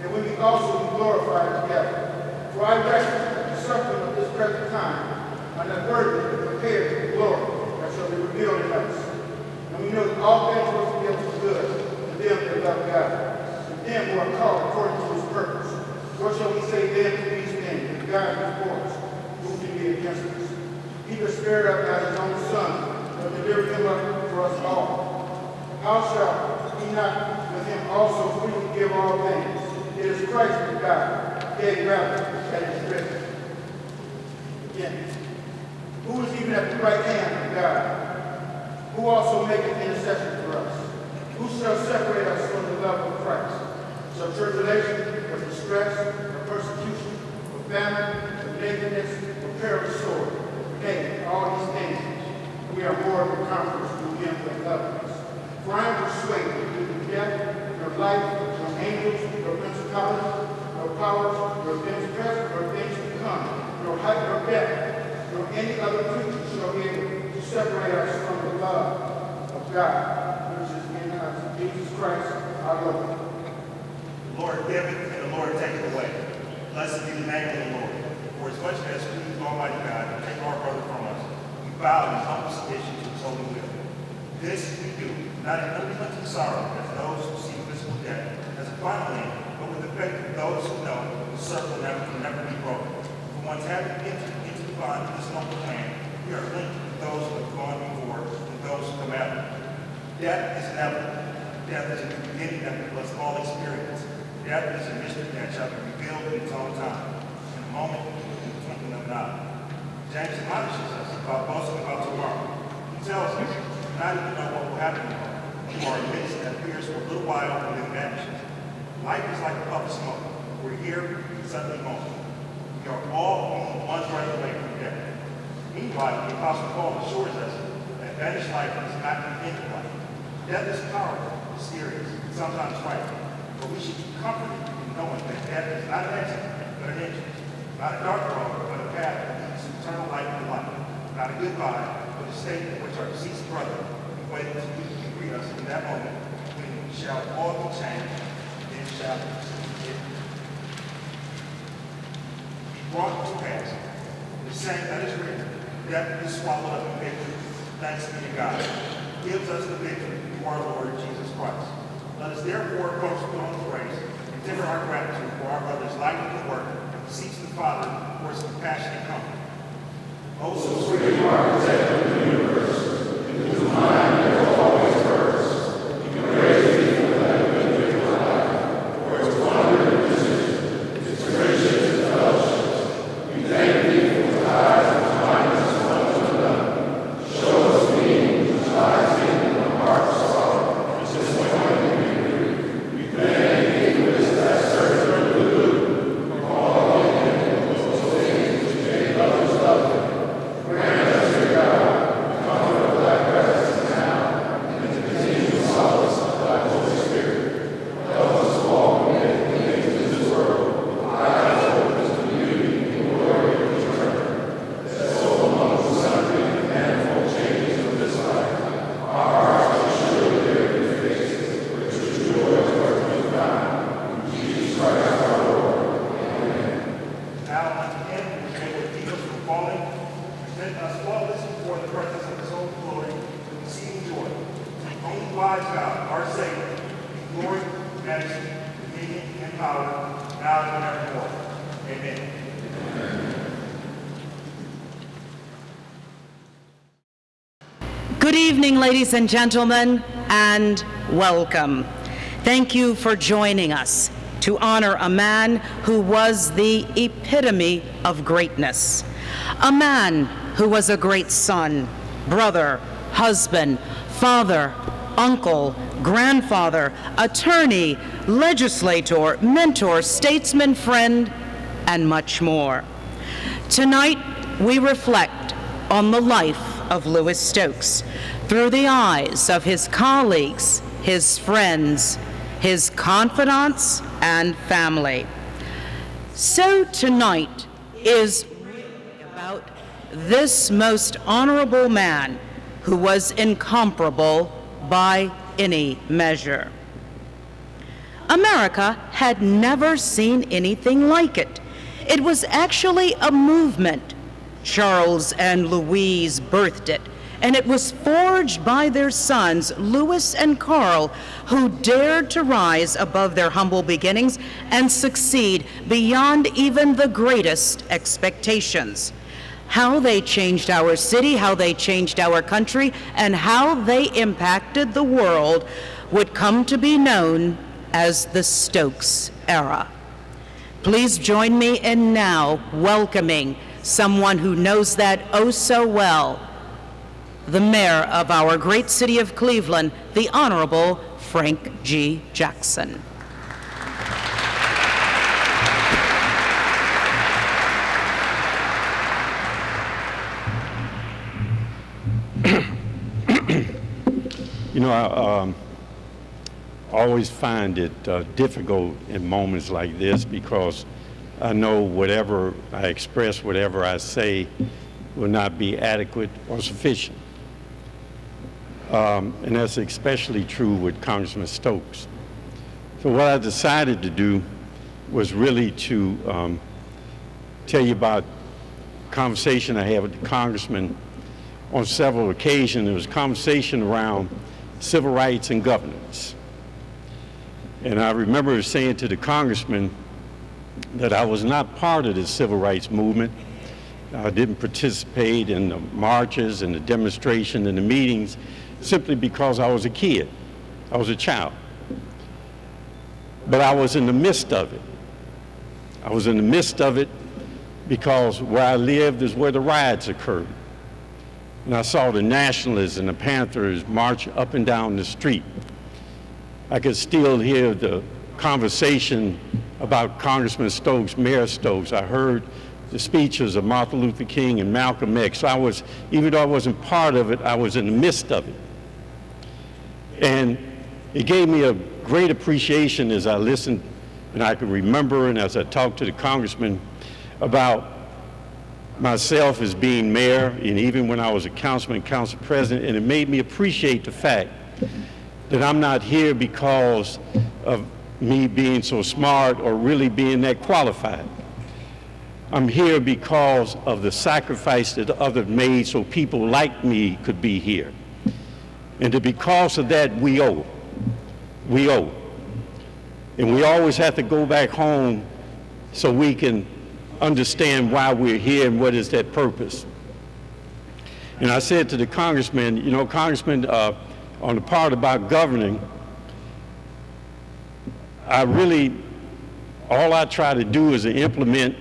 and we may also be glorified together. For I reckon that the suffering of this present time are not worthy to compare to the glory that shall be revealed in us. And we know that all things work together for good to them that love God, to them who are called according to his purpose. What shall we say then to these things? If God is for us, who can be against us? He that spared up not his own son, but delivered him up for us all. How shall he not with him also freely give all things? It is Christ that God, yea, rather, that is written. Again, who is even at the right hand of God, who also maketh intercession for us? Who shall separate us from the love of Christ? Shall tribulation, or distress, or persecution, or famine, or nakedness, or perilous sword? Nay, all these things, we are more than conquerors through him that loved us. For I am persuaded that neither death, nor life, nor angels, nor principalities, nor powers, nor things present, nor things to come, nor height, nor depth, nor any other creature shall be able to separate us from the love of God, which is in us, Jesus Christ our Lord. The Lord giveth, and the Lord taketh away. Blessed be the name of the Lord. For as much as we, Almighty God, take our brother from us, we bow in humble submission to his holy will. This we do, not in unrelenting sorrow, as those who see physical death as a final end, but with the faith of those who know the circle can never be broken. For once having entered into the bond of this noble plan, we are linked with those who have gone before and those who come after. Death is inevitable. Death is the beginning that we must all experience. Death is a mystery that shall be revealed in its own time, in a moment, in the twinkling of an eye. James admonishes us about boasting about tomorrow. He tells us, not even know what will happen tomorrow. You are a mist that appears for a little while and then vanishes. Life is like a puff of smoke. We're here, suddenly gone. We are all only one breath away from death. Meanwhile, the Apostle Paul assures us that vanished life is not the end of life. Death is powerful, mysterious, and sometimes frightening. But we should be comforted in knowing that death is not an exit, but an entrance. Not a dark road, but a path that leads to eternal life and life. Not a goodbye, but a state in which our deceased brother is waiting to greet us in that moment when we shall all be changed, and then shall be it. Be brought to pass. The same that is written, death is swallowed up in victory. Thanks be to God. Gives us the victory through our Lord Jesus Christ. Let us therefore approach the throne of grace and tender our gratitude for our brother's life and work, and beseech the Father for his compassion and comfort. O so sweet you are, protector of the universe, in whose mind there is always purpose. You praise thee for thy good of life, for its wonder and precision, its riches and fellowships. We thank thee for the eyes and kindness one to another. Show us me, whose eyes in the heart sorrow, disappointment and grief. We thank thee for this thy servant of the good, for all of him those things which made others love him. Grant us, dear God, the comfort of thy presence now, and the continual solace of thy Holy Spirit. Help us walk amid the things of this world, with eyes open to the beauty and glory of eternity. That so among the sundry and manifold changes of this life, our hearts may surely bear your faces, which the joy of earthly found, in Jesus Christ our Lord. Amen. Now unto him who is able to keep us from falling, present us faultless before the presence of his holy glory with exceeding joy. Only wise God, our Savior, be glory, majesty, dominion, and power, now and evermore. Amen. Good evening, ladies and gentlemen, and welcome. Thank you for joining us to honor a man who was the epitome of greatness. A man who was a great son, brother, husband, father, uncle, grandfather, attorney, legislator, mentor, statesman, friend, and much more. Tonight, we reflect on the life of Louis Stokes through the eyes of his colleagues, his friends, his confidants, and family. So tonight is really about this most honorable man who was incomparable by any measure. America had never seen anything like it. It was actually a movement. Charles and Louise birthed it, and it was forged by their sons, Louis and Carl, who dared to rise above their humble beginnings and succeed beyond even the greatest expectations. How they changed our city, how they changed our country, and how they impacted the world would come to be known as the Stokes era. Please join me in now welcoming someone who knows that oh so well, the mayor of our great city of Cleveland, the Honorable Frank G. Jackson. You know, I always find it difficult in moments like this because I know whatever I express, whatever I say will not be adequate or sufficient. And that's especially true with Congressman Stokes. So what I decided to do was really to tell you about a conversation I had with the congressman on several occasions. There was a conversation around civil rights and governance. And I remember saying to the congressman that I was not part of the civil rights movement. I didn't participate in the marches and the demonstrations and the meetings simply because I was a kid. I was a child. But I was in the midst of it. I was in the midst of it because where I lived is where the riots occurred. And I saw the Nationalists and the Panthers march up and down the street. I could still hear the conversation about Congressman Stokes, Mayor Stokes. I heard the speeches of Martin Luther King and Malcolm X. So I was, even though I wasn't part of it, I was in the midst of it. And it gave me a great appreciation as I listened and I could remember and as I talked to the congressman about myself as being mayor, and even when I was a councilman, council president, and it made me appreciate the fact that I'm not here because of me being so smart or really being that qualified. I'm here because of the sacrifice that others made so people like me could be here. And that because of that, we owe. We owe. And we always have to go back home so we can understand why we're here and what is that purpose. And I said to the congressman, you know, Congressman, on the part about governing, all I try to do is to implement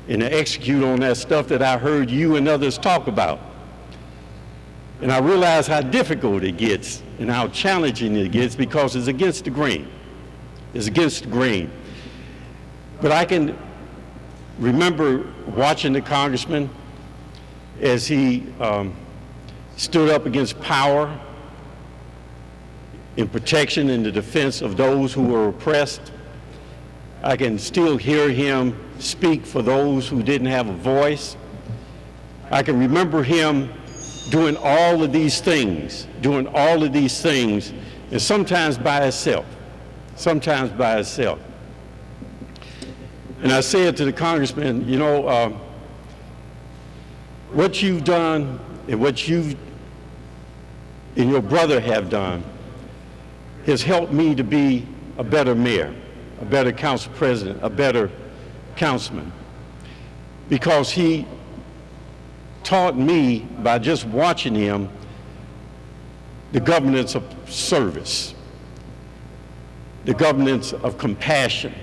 and to execute on that stuff that I heard you and others talk about. And I realize how difficult it gets and how challenging it gets because it's against the grain. It's against the grain. But I can remember watching the congressman as he stood up against power in protection and the defense of those who were oppressed. I can still hear him speak for those who didn't have a voice. I can remember him doing all of these things, and sometimes by himself, And I said to the congressman, you know, what you've done and what you and your brother have done has helped me to be a better mayor, a better council president, a better councilman, because he taught me by just watching him the governance of service, the governance of compassion,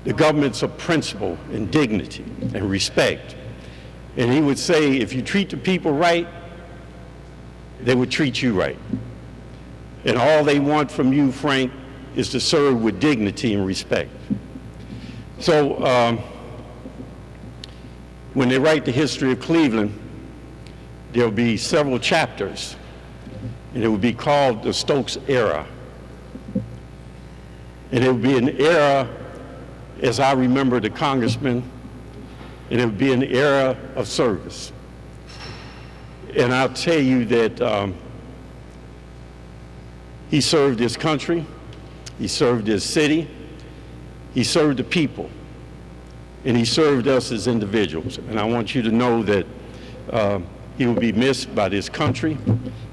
the governance of principle and dignity and respect. And he would say, if you treat the people right, they would treat you right. And all they want from you, Frank, is to serve with dignity and respect. So when they write the history of Cleveland, there'll be several chapters, and it will be called the Stokes era. And it will be an era, as I remember the congressman, and it would be an era of service. And I'll tell you that he served his country, He served his city, he served the people, and he served us as individuals. And I want you to know that he will be missed by this country,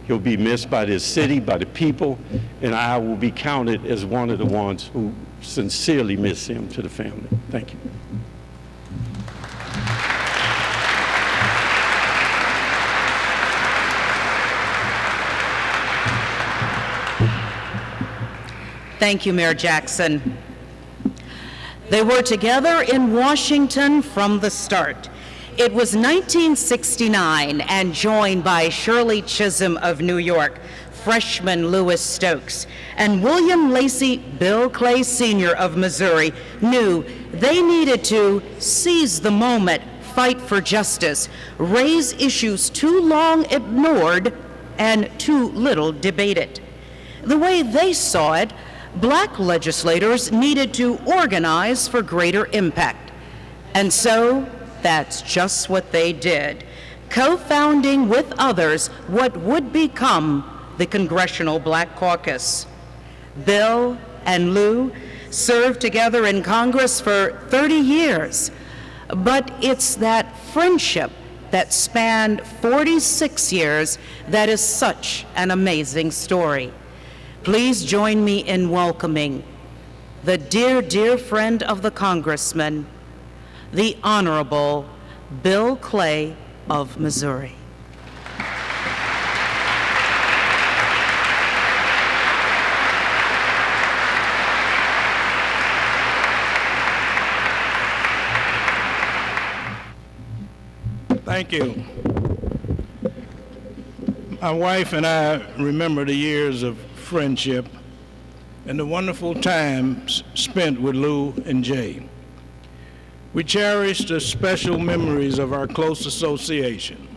he'll be missed by this city, by the people, and I will be counted as one of the ones who sincerely miss him to the family. Thank you. Thank you, Mayor Jackson. They were together in Washington from the start. It was 1969 and joined by Shirley Chisholm of New York, freshman Louis Stokes, and William Lacey Bill Clay Sr. of Missouri knew they needed to seize the moment, fight for justice, raise issues too long ignored and too little debated. The way they saw it, Black legislators needed to organize for greater impact. And so that's just what they did, co-founding with others what would become the Congressional Black Caucus. Bill and Lou served together in Congress for 30 years, but it's that friendship that spanned 46 years that is such an amazing story. Please join me in welcoming the dear, dear friend of the Congressman, the Honorable Bill Clay of Missouri. Thank you. My wife and I remember the years of friendship and the wonderful times spent with Lou and Jay. We cherish the special memories of our close association.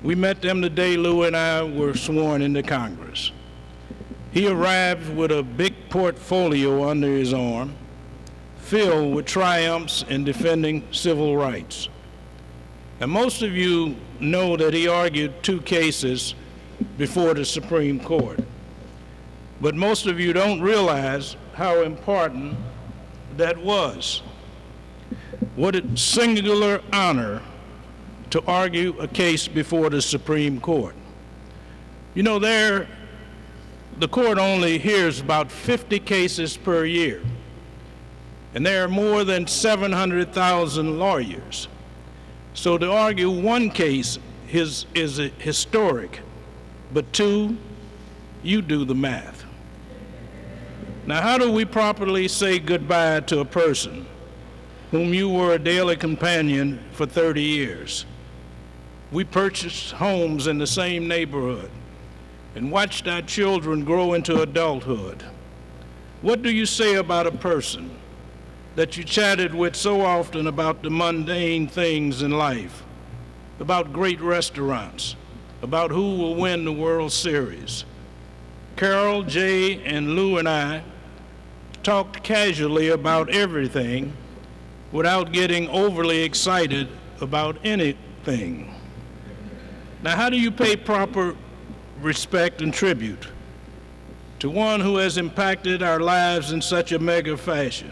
We met them the day Lou and I were sworn into Congress. He arrived with a big portfolio under his arm, filled with triumphs in defending civil rights. And most of you know that he argued 2 cases before the Supreme Court. But most of you don't realize how important that was. What a singular honor to argue a case before the Supreme Court. You know, the court only hears about 50 cases per year, and there are more than 700,000 lawyers. So to argue 1 case is historic, but 2, you do the math. Now, how do we properly say goodbye to a person whom you were a daily companion for 30 years? We purchased homes in the same neighborhood and watched our children grow into adulthood. What do you say about a person that you chatted with so often about the mundane things in life, about great restaurants, about who will win the World Series? Carol, Jay, and Lou and I talked casually about everything without getting overly excited about anything. Now, how do you pay proper respect and tribute to one who has impacted our lives in such a mega fashion?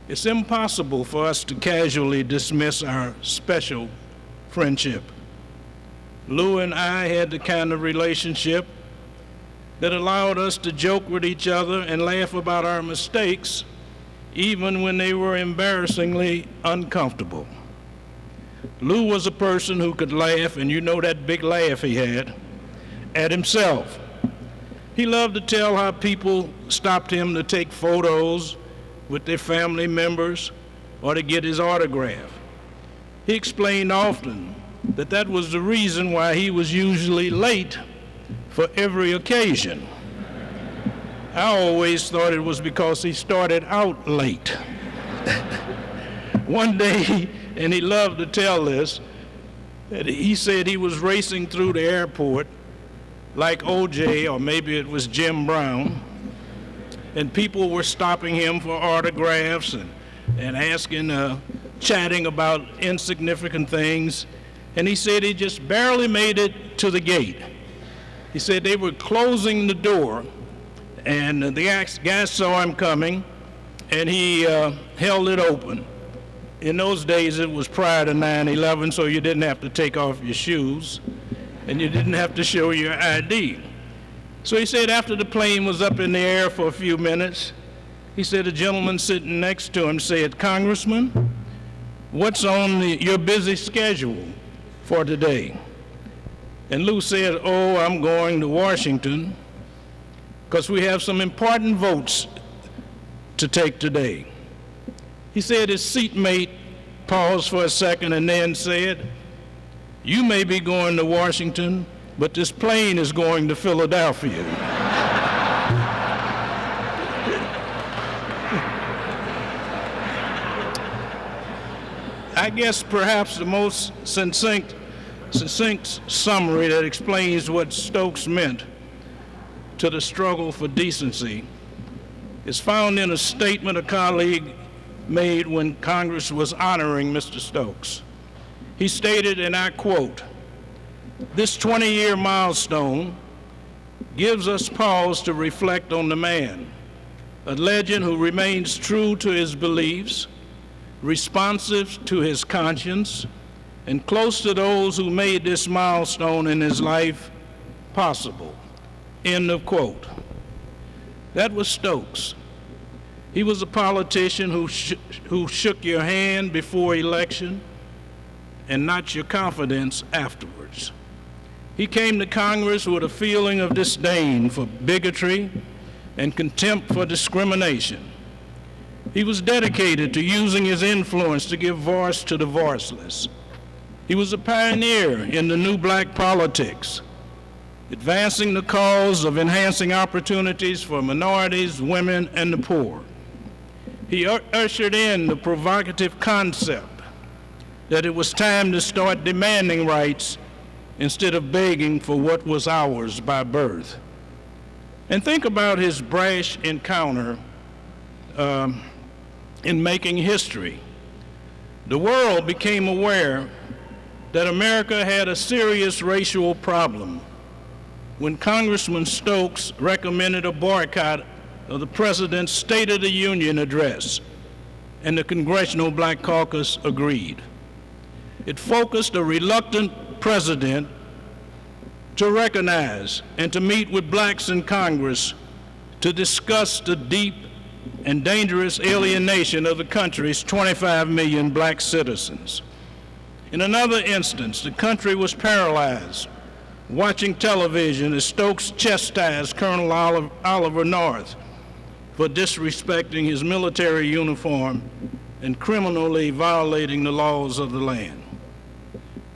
It's impossible for us to casually dismiss our special friendship. Lou and I had the kind of relationship that allowed us to joke with each other and laugh about our mistakes, even when they were embarrassingly uncomfortable. Lou was a person who could laugh, and you know that big laugh he had, at himself. He loved to tell how people stopped him to take photos with their family members or to get his autograph. He explained often that that was the reason why he was usually late for every occasion. I always thought it was because he started out late. One day, and he loved to tell this, that he said he was racing through the airport like OJ, or maybe it was Jim Brown, and people were stopping him for autographs and asking, chatting about insignificant things. And he said he just barely made it to the gate. He said they were closing the door, And the guy saw him coming, and he held it open. In those days, it was prior to 9/11, so you didn't have to take off your shoes, and you didn't have to show your ID. So he said after the plane was up in the air for a few minutes, he said a gentleman sitting next to him said, "Congressman, what's on your busy schedule for today?" And Lou said, "Oh, I'm going to Washington because we have some important votes to take today." He said his seatmate paused for a second and then said, "You may be going to Washington, but this plane is going to Philadelphia." I guess perhaps the most succinct summary that explains what Stokes meant to the struggle for decency is found in a statement a colleague made when Congress was honoring Mr. Stokes. He stated, and I quote, "This 20-year milestone gives us pause to reflect on the man, a legend who remains true to his beliefs, responsive to his conscience, and close to those who made this milestone in his life possible." End of quote. That was Stokes. He was a politician who shook your hand before election and not your confidence afterwards. He came to Congress with a feeling of disdain for bigotry and contempt for discrimination. He was dedicated to using his influence to give voice to the voiceless. He was a pioneer in the new black politics, advancing the cause of enhancing opportunities for minorities, women, and the poor. He ushered in the provocative concept that it was time to start demanding rights instead of begging for what was ours by birth. And think about his brash encounter in making history. The world became aware that America had a serious racial problem when Congressman Stokes recommended a boycott of the President's State of the Union address, and the Congressional Black Caucus agreed. It focused a reluctant president to recognize and to meet with blacks in Congress to discuss the deep and dangerous alienation of the country's 25 million black citizens. In another instance, the country was paralyzed watching television as Stokes chastised Colonel Oliver North for disrespecting his military uniform and criminally violating the laws of the land.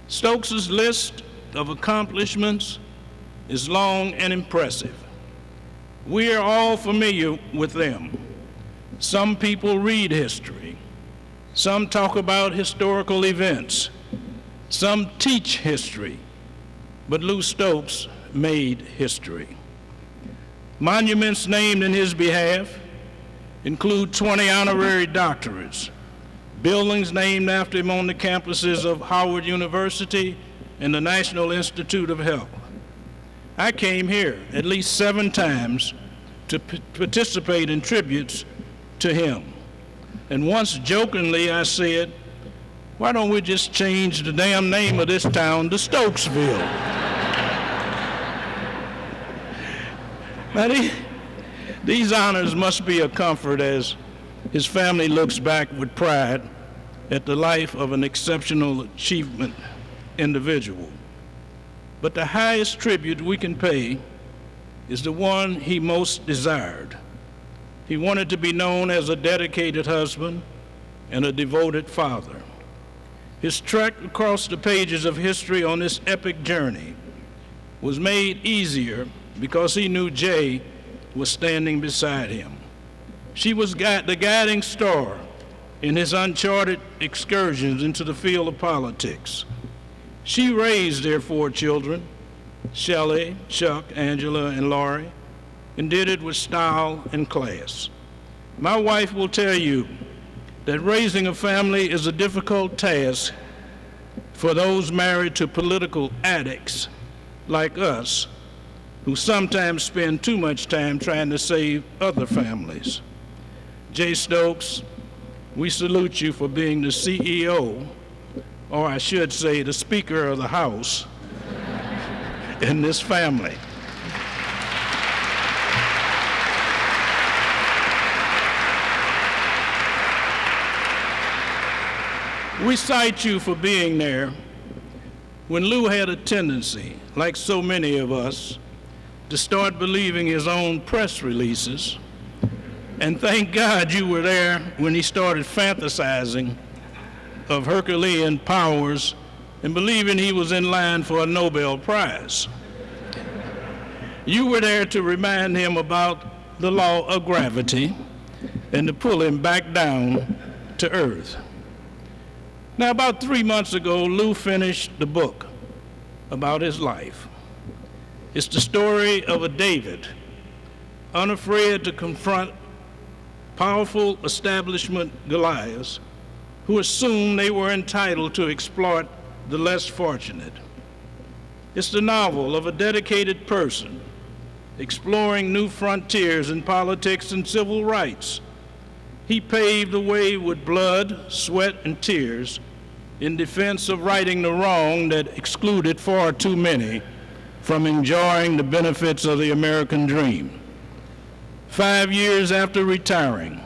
Stokes' list of accomplishments is long and impressive. We are all familiar with them. Some people read history. Some talk about historical events. Some teach history. But Lou Stokes made history. Monuments named in his behalf include 20 honorary doctorates, buildings named after him on the campuses of Howard University and the National Institute of Health. I came here at least 7 times to participate in tributes to him. And once jokingly I said, "Why don't we just change the damn name of this town to Stokesville?" Now, these honors must be a comfort as his family looks back with pride at the life of an exceptional achievement individual. But the highest tribute we can pay is the one he most desired. He wanted to be known as a dedicated husband and a devoted father. His trek across the pages of history on this epic journey was made easier because he knew Jay was standing beside him. She was the guiding star in his uncharted excursions into the field of politics. She raised their 4 children, Shelley, Chuck, Angela, and Laurie, and did it with style and class. My wife will tell you that raising a family is a difficult task for those married to political addicts like us, who sometimes spend too much time trying to save other families. J. Stokes, we salute you for being the CEO, or I should say the Speaker of the House, in this family. We cite you for being there when Lou had a tendency, like so many of us, to start believing his own press releases. And thank God you were there when he started fantasizing of Herculean powers and believing he was in line for a Nobel Prize. You were there to remind him about the law of gravity and to pull him back down to earth. Now, about 3 months ago, Lou finished the book about his life. It's the story of a David, unafraid to confront powerful establishment Goliaths who assumed they were entitled to exploit the less fortunate. It's the novel of a dedicated person exploring new frontiers in politics and civil rights. He paved the way with blood, sweat, and tears in defense of righting the wrong that excluded far too many from enjoying the benefits of the American dream. 5 years after retiring,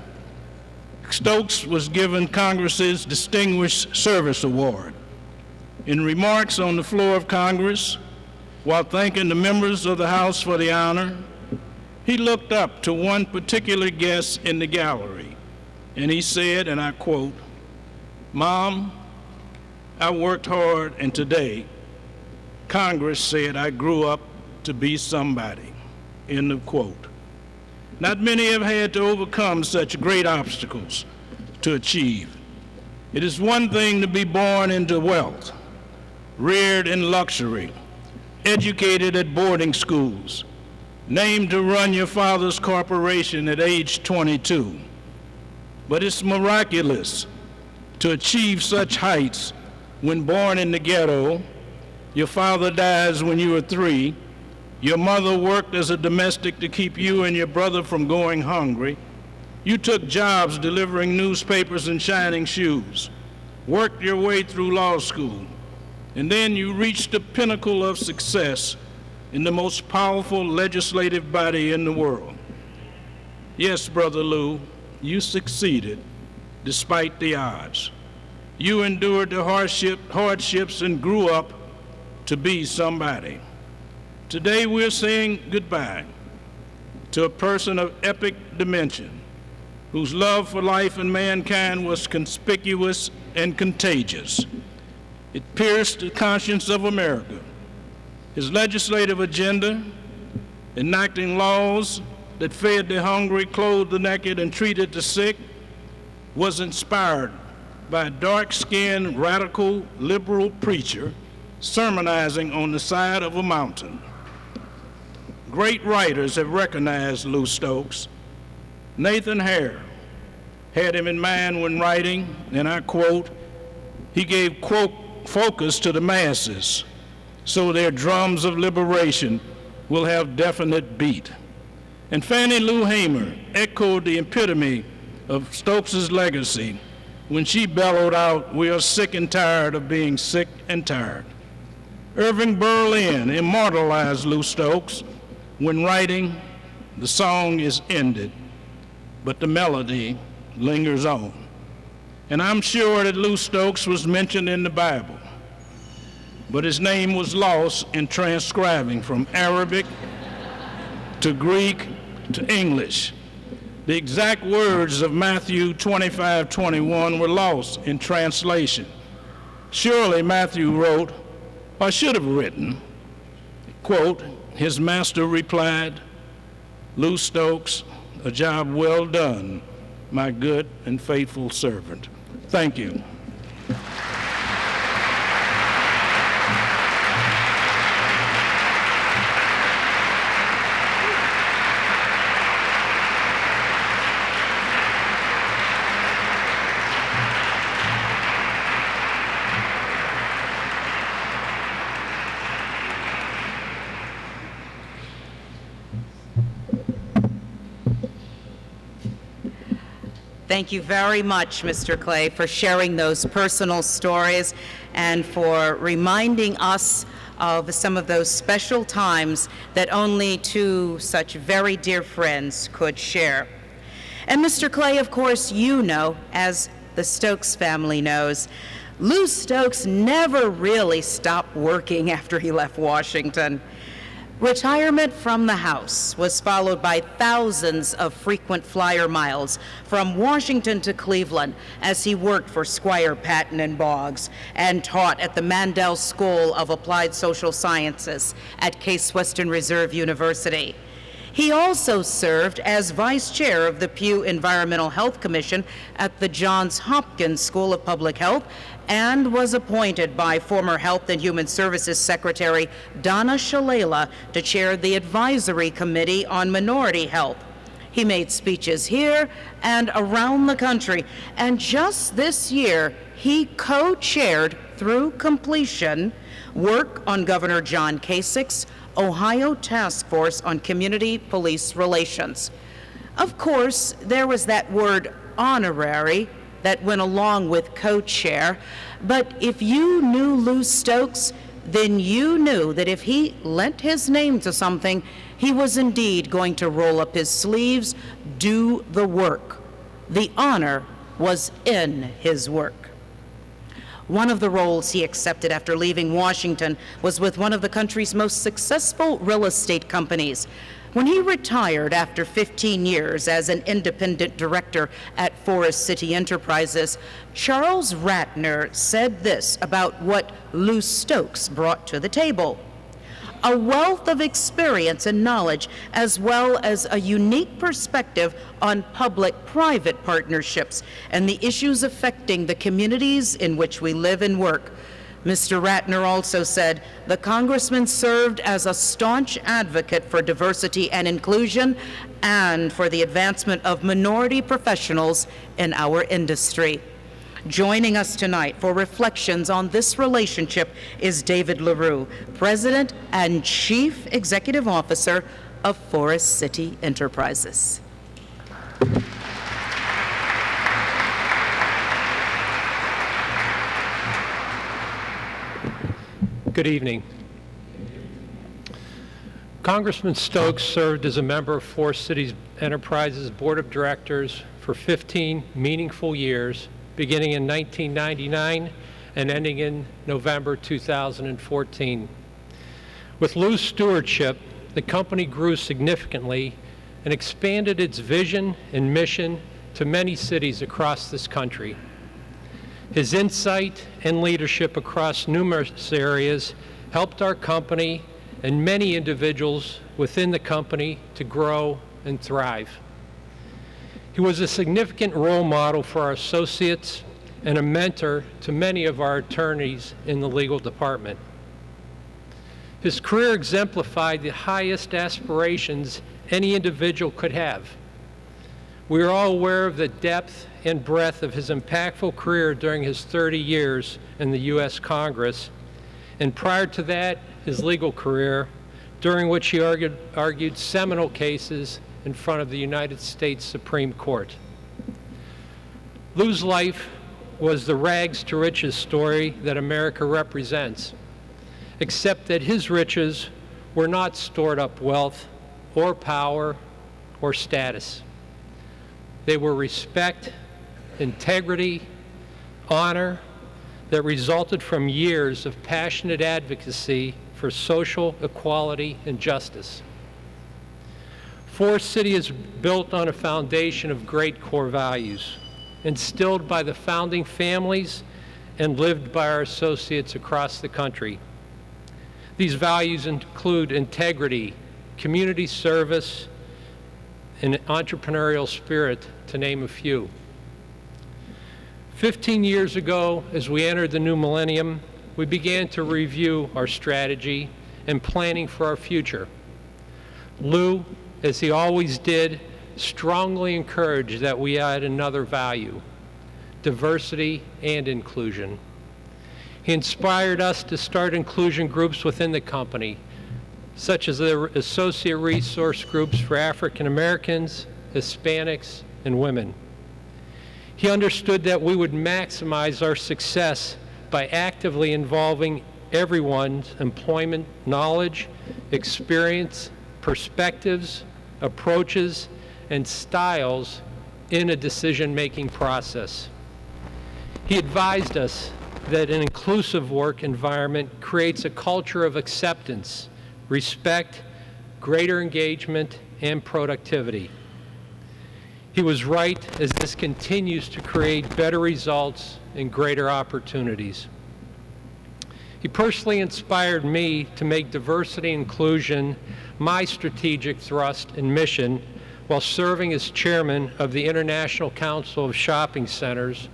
Stokes was given Congress's Distinguished Service Award. In remarks on the floor of Congress, while thanking the members of the House for the honor, he looked up to one particular guest in the gallery, and he said, and I quote, "Mom, I worked hard, and today, Congress said I grew up to be somebody," end of quote. Not many have had to overcome such great obstacles to achieve. It is one thing to be born into wealth, reared in luxury, educated at boarding schools, named to run your father's corporation at age 22. But it's miraculous to achieve such heights when born in the ghetto. Your father dies when you were 3. Your mother worked as a domestic to keep you and your brother from going hungry. You took jobs delivering newspapers and shining shoes, worked your way through law school, and then you reached the pinnacle of success in the most powerful legislative body in the world. Yes, Brother Lou, you succeeded despite the odds. You endured the hardships and grew up to be somebody. Today we're saying goodbye to a person of epic dimension whose love for life and mankind was conspicuous and contagious. It pierced the conscience of America. His legislative agenda, enacting laws that fed the hungry, clothed the naked, and treated the sick, was inspired by a dark-skinned, radical, liberal preacher sermonizing on the side of a mountain. Great writers have recognized Lou Stokes. Nathan Hare had him in mind when writing, and I quote, "He gave, quote, focus to the masses so their drums of liberation will have definite beat." And Fannie Lou Hamer echoed the epitome of Stokes' legacy when she bellowed out, "We are sick and tired of being sick and tired." Irving Berlin immortalized Lou Stokes when writing, "The song is ended, but the melody lingers on." And I'm sure that Lou Stokes was mentioned in the Bible, but his name was lost in transcribing from Arabic to Greek to English. The exact words of Matthew 25:21 were lost in translation. Surely Matthew wrote, or should have written, quote, "His master replied, 'Lou Stokes, a job well done, my good and faithful servant.'" Thank you. Thank you very much, Mr. Clay, for sharing those personal stories and for reminding us of some of those special times that only two such very dear friends could share. And Mr. Clay, of course, you know, as the Stokes family knows, Lou Stokes never really stopped working after he left Washington. Retirement from the House was followed by thousands of frequent flyer miles from Washington to Cleveland as he worked for Squire Patton and Boggs and taught at the Mandel School of Applied Social Sciences at Case Western Reserve University. He also served as vice chair of the Pew Environmental Health Commission at the Johns Hopkins School of Public Health and was appointed by former Health and Human Services Secretary Donna Shalala to chair the Advisory Committee on Minority Health. He made speeches here and around the country, and just this year, he co-chaired through completion work on Governor John Kasich's Ohio Task Force on Community Police Relations. Of course, there was that word honorary that went along with co-chair, but if you knew Lou Stokes, then you knew that if he lent his name to something, he was indeed going to roll up his sleeves, do the work. The honor was in his work. One of the roles he accepted after leaving Washington was with one of the country's most successful real estate companies. When he retired after 15 years as an independent director at Forest City Enterprises, Charles Ratner said this about what Lou Stokes brought to the table: a wealth of experience and knowledge, as well as a unique perspective on public-private partnerships and the issues affecting the communities in which we live and work. Mr. Ratner also said the congressman served as a staunch advocate for diversity and inclusion and for the advancement of minority professionals in our industry. Joining us tonight for reflections on this relationship is David LaRue, President and Chief Executive Officer of Forest City Enterprises. Good evening. Congressman Stokes served as a member of Forest City Enterprises Board of Directors for 15 meaningful years, beginning in 1999 and ending in November 2014. With Lou's stewardship, the company grew significantly and expanded its vision and mission to many cities across this country. His insight and leadership across numerous areas helped our company and many individuals within the company to grow and thrive. He was a significant role model for our associates and a mentor to many of our attorneys in the legal department. His career exemplified the highest aspirations any individual could have. We are all aware of the depth and breadth of his impactful career during his 30 years in the U.S. Congress, and prior to that, his legal career, during which he argued seminal cases in front of the United States Supreme Court. Lou's life was the rags to riches story that America represents, except that his riches were not stored up wealth or power or status. They were respect, integrity, honor that resulted from years of passionate advocacy for social equality and justice. Forest City is built on a foundation of great core values, instilled by the founding families and lived by our associates across the country. These values include integrity, community service, and entrepreneurial spirit, to name a few. 15 years ago, as we entered the new millennium, we began to review our strategy and planning for our future. Lou, as he always did, strongly encouraged that we add another value: diversity and inclusion. He inspired us to start inclusion groups within the company, such as the associate resource groups for African Americans, Hispanics, and women. He understood that we would maximize our success by actively involving everyone's employment knowledge, experience, perspectives, approaches, and styles in a decision-making process. He advised us that an inclusive work environment creates a culture of acceptance, respect, greater engagement, and productivity. He was right, as this continues to create better results and greater opportunities. He personally inspired me to make diversity and inclusion my strategic thrust and mission while serving as chairman of the International Council of Shopping Centers,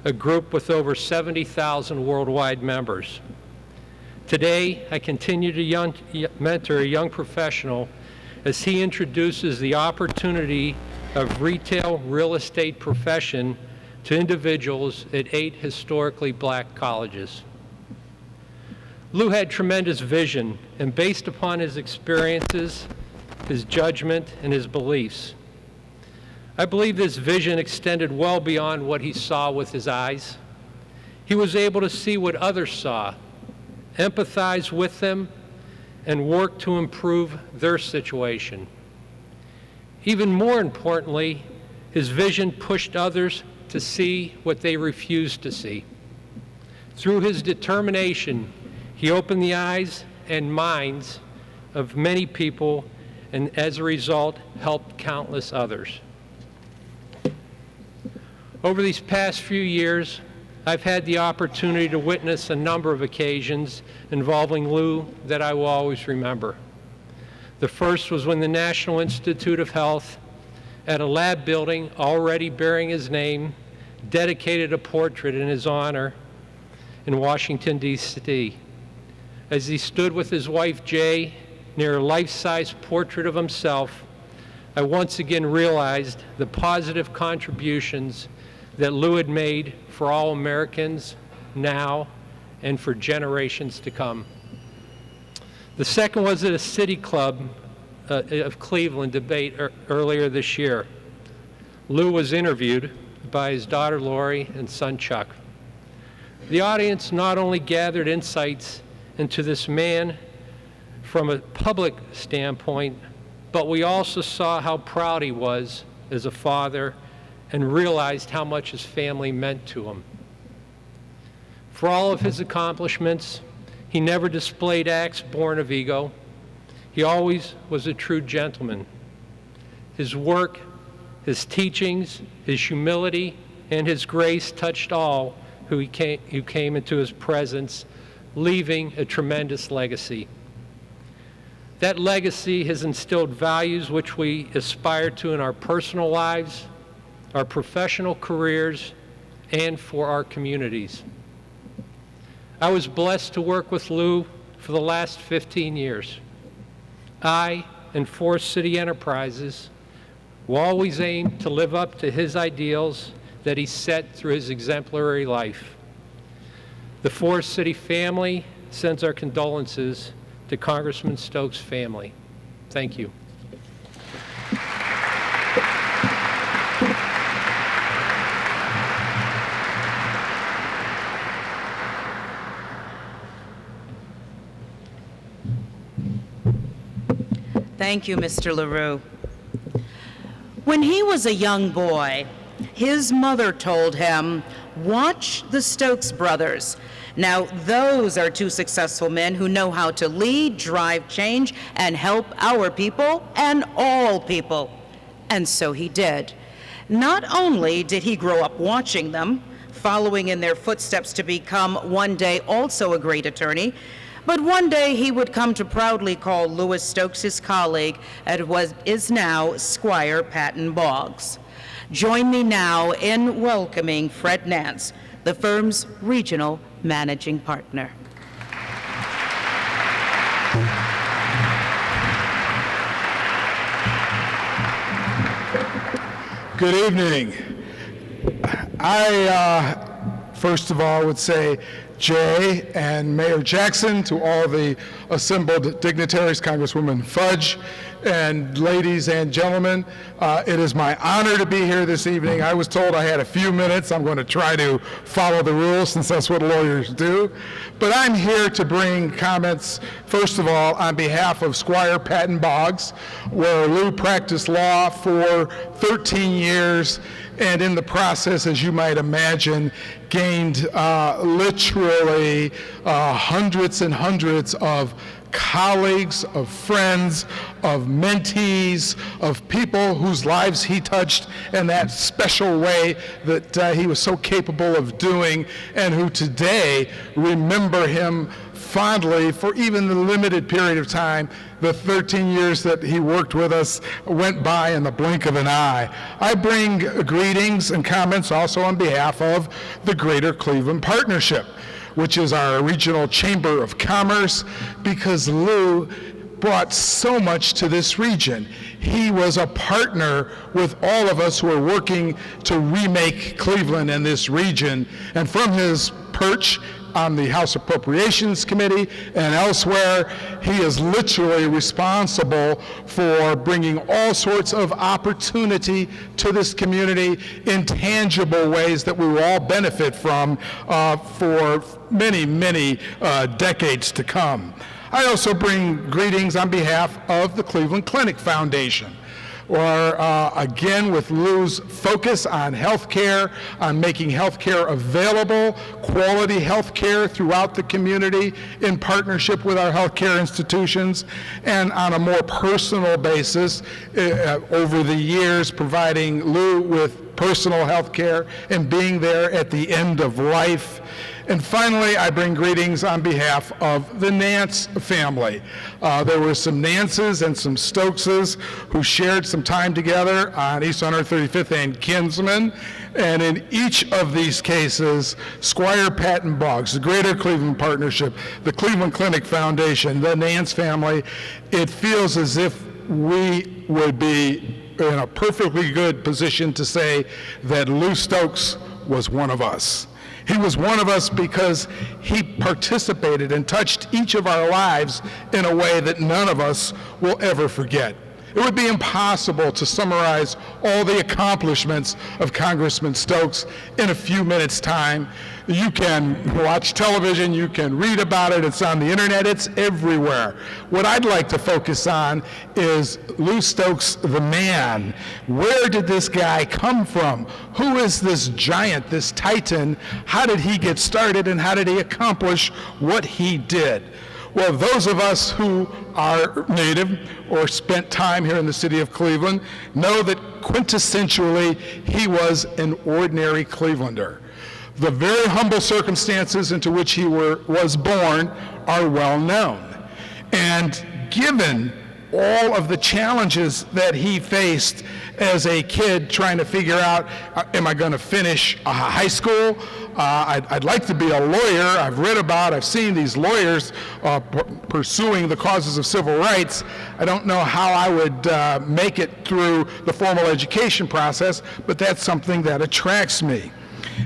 a group with over 70,000 worldwide members. Today, I continue to mentor a young professional as he introduces the opportunity of retail real estate profession to individuals at 8 historically black colleges. Lou had tremendous vision, and based upon his experiences, his judgment, and his beliefs, I believe this vision extended well beyond what he saw with his eyes. He was able to see what others saw, empathize with them, and work to improve their situation. Even more importantly, his vision pushed others to see what they refused to see. Through his determination, he opened the eyes and minds of many people, and as a result, helped countless others. Over these past few years, I've had the opportunity to witness a number of occasions involving Lou that I will always remember. The first was when the National Institute of Health, at a lab building already bearing his name, dedicated a portrait in his honor in Washington, D.C. As he stood with his wife, Jay, near a life-size portrait of himself, I once again realized the positive contributions that Lou had made for all Americans now and for generations to come. The second was at a City Club of Cleveland debate earlier this year. Lou was interviewed by his daughter Lori and son Chuck. The audience not only gathered insights into this man from a public standpoint, but we also saw how proud he was as a father and realized how much his family meant to him. For all of his accomplishments, he never displayed acts born of ego. He always was a true gentleman. His work, his teachings, his humility, and his grace touched all who came into his presence, leaving a tremendous legacy. That legacy has instilled values which we aspire to in our personal lives, our professional careers, and for our communities. I was blessed to work with Lou for the last 15 years. I and Forest City Enterprises will always aim to live up to his ideals that he set through his exemplary life. The Forest City family sends our condolences to Congressman Stokes' family. Thank you. Thank you, Mr. LaRue. When he was a young boy, his mother told him, "Watch the Stokes brothers. Now, those are two successful men who know how to lead, drive change, and help our people and all people." And so he did. Not only did he grow up watching them, following in their footsteps to become one day also a great attorney, but one day he would come to proudly call Louis Stokes his colleague at what is now Squire Patton Boggs. Join me now in welcoming Fred Nance, the firm's regional managing partner. Good evening. I, first of all, would say Jay and Mayor Jackson, to all the assembled dignitaries, Congresswoman Fudge, and ladies and gentlemen, it is my honor to be here this evening. I was told I had a few minutes. I'm going to try to follow the rules since that's what lawyers do. But I'm here to bring comments, first of all, on behalf of Squire Patton Boggs, where Lou practiced law for 13 years, and in the process, as you might imagine, gained literally hundreds and hundreds of colleagues, of friends, of mentees, of people whose lives he touched in that special way that he was so capable of doing, and who today remember him fondly for even the limited period of time. The 13 years that he worked with us went by in the blink of an eye. I bring greetings and comments also on behalf of the Greater Cleveland Partnership, which is our regional chamber of commerce, because Lou brought so much to this region. He was a partner with all of us who are working to remake Cleveland and this region, and from his perch on the House Appropriations Committee and elsewhere, he is literally responsible for bringing all sorts of opportunity to this community in tangible ways that we will all benefit from for many, many decades to come. I also bring greetings on behalf of the Cleveland Clinic Foundation, or again, with Lou's focus on healthcare, on making healthcare available, quality healthcare throughout the community in partnership with our healthcare institutions, and on a more personal basis, over the years, providing Lou with personal healthcare and being there at the end of life. And finally, I bring greetings on behalf of the Nance family. There were some Nances and some Stokeses who shared some time together on East 135th and Kinsman. And in each of these cases, Squire Patton Boggs, the Greater Cleveland Partnership, the Cleveland Clinic Foundation, the Nance family, it feels as if we would be in a perfectly good position to say that Lou Stokes was one of us. He was one of us because he participated and touched each of our lives in a way that none of us will ever forget. It would be impossible to summarize all the accomplishments of Congressman Stokes in a few minutes' time. You can watch television, you can read about it, it's on the internet, it's everywhere. What I'd like to focus on is Lou Stokes, the man. Where did this guy come from? Who is this giant, this titan? How did he get started, and how did he accomplish what he did? Well, those of us who are native or spent time here in the city of Cleveland know that quintessentially he was an ordinary Clevelander. The very humble circumstances into which he was born are well known. And given all of the challenges that he faced as a kid trying to figure out, am I going to finish high school? I'd like to be a lawyer. I've seen these lawyers pursuing the causes of civil rights. I don't know how I would make it through the formal education process, but that's something that attracts me.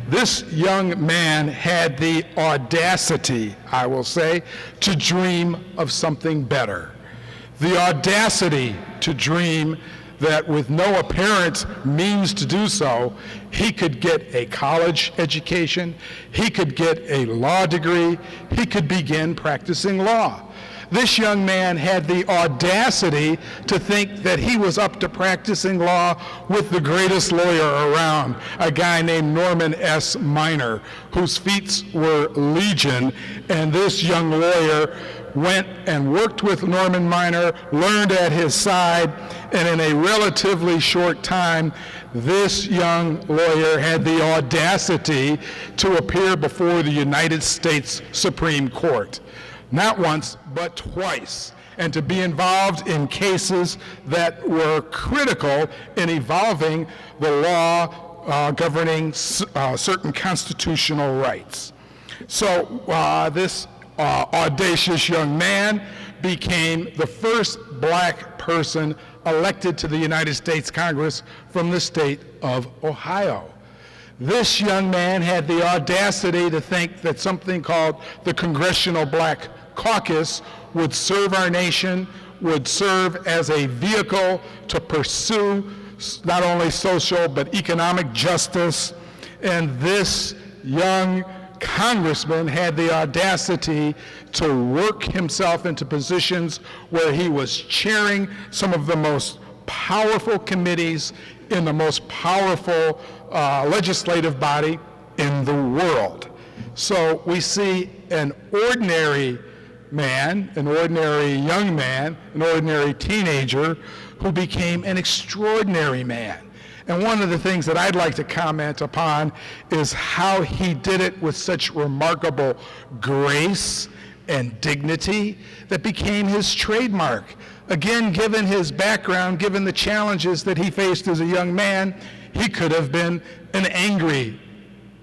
This young man had the audacity, I will say, to dream of something better. The audacity to dream that with no apparent means to do so, he could get a college education, he could get a law degree, he could begin practicing law. This young man had the audacity to think that he was up to practicing law with the greatest lawyer around, a guy named Norman S. Minor, whose feats were legion, and this young lawyer went and worked with Norman Minor, learned at his side, and in a relatively short time, this young lawyer had the audacity to appear before the United States Supreme Court. Not once, but twice, and to be involved in cases that were critical in evolving the law governing certain constitutional rights. So this audacious young man became the first black person elected to the United States Congress from the state of Ohio. This young man had the audacity to think that something called the Congressional Black Caucus would serve our nation, would serve as a vehicle to pursue not only social but economic justice. And this young congressman had the audacity to work himself into positions where he was chairing some of the most powerful committees in the most powerful legislative body in the world. So we see an ordinary man, an ordinary young man, an ordinary teenager who became an extraordinary man. And one of the things that I'd like to comment upon is how he did it with such remarkable grace and dignity that became his trademark. Again, given his background, given the challenges that he faced as a young man, he could have been an angry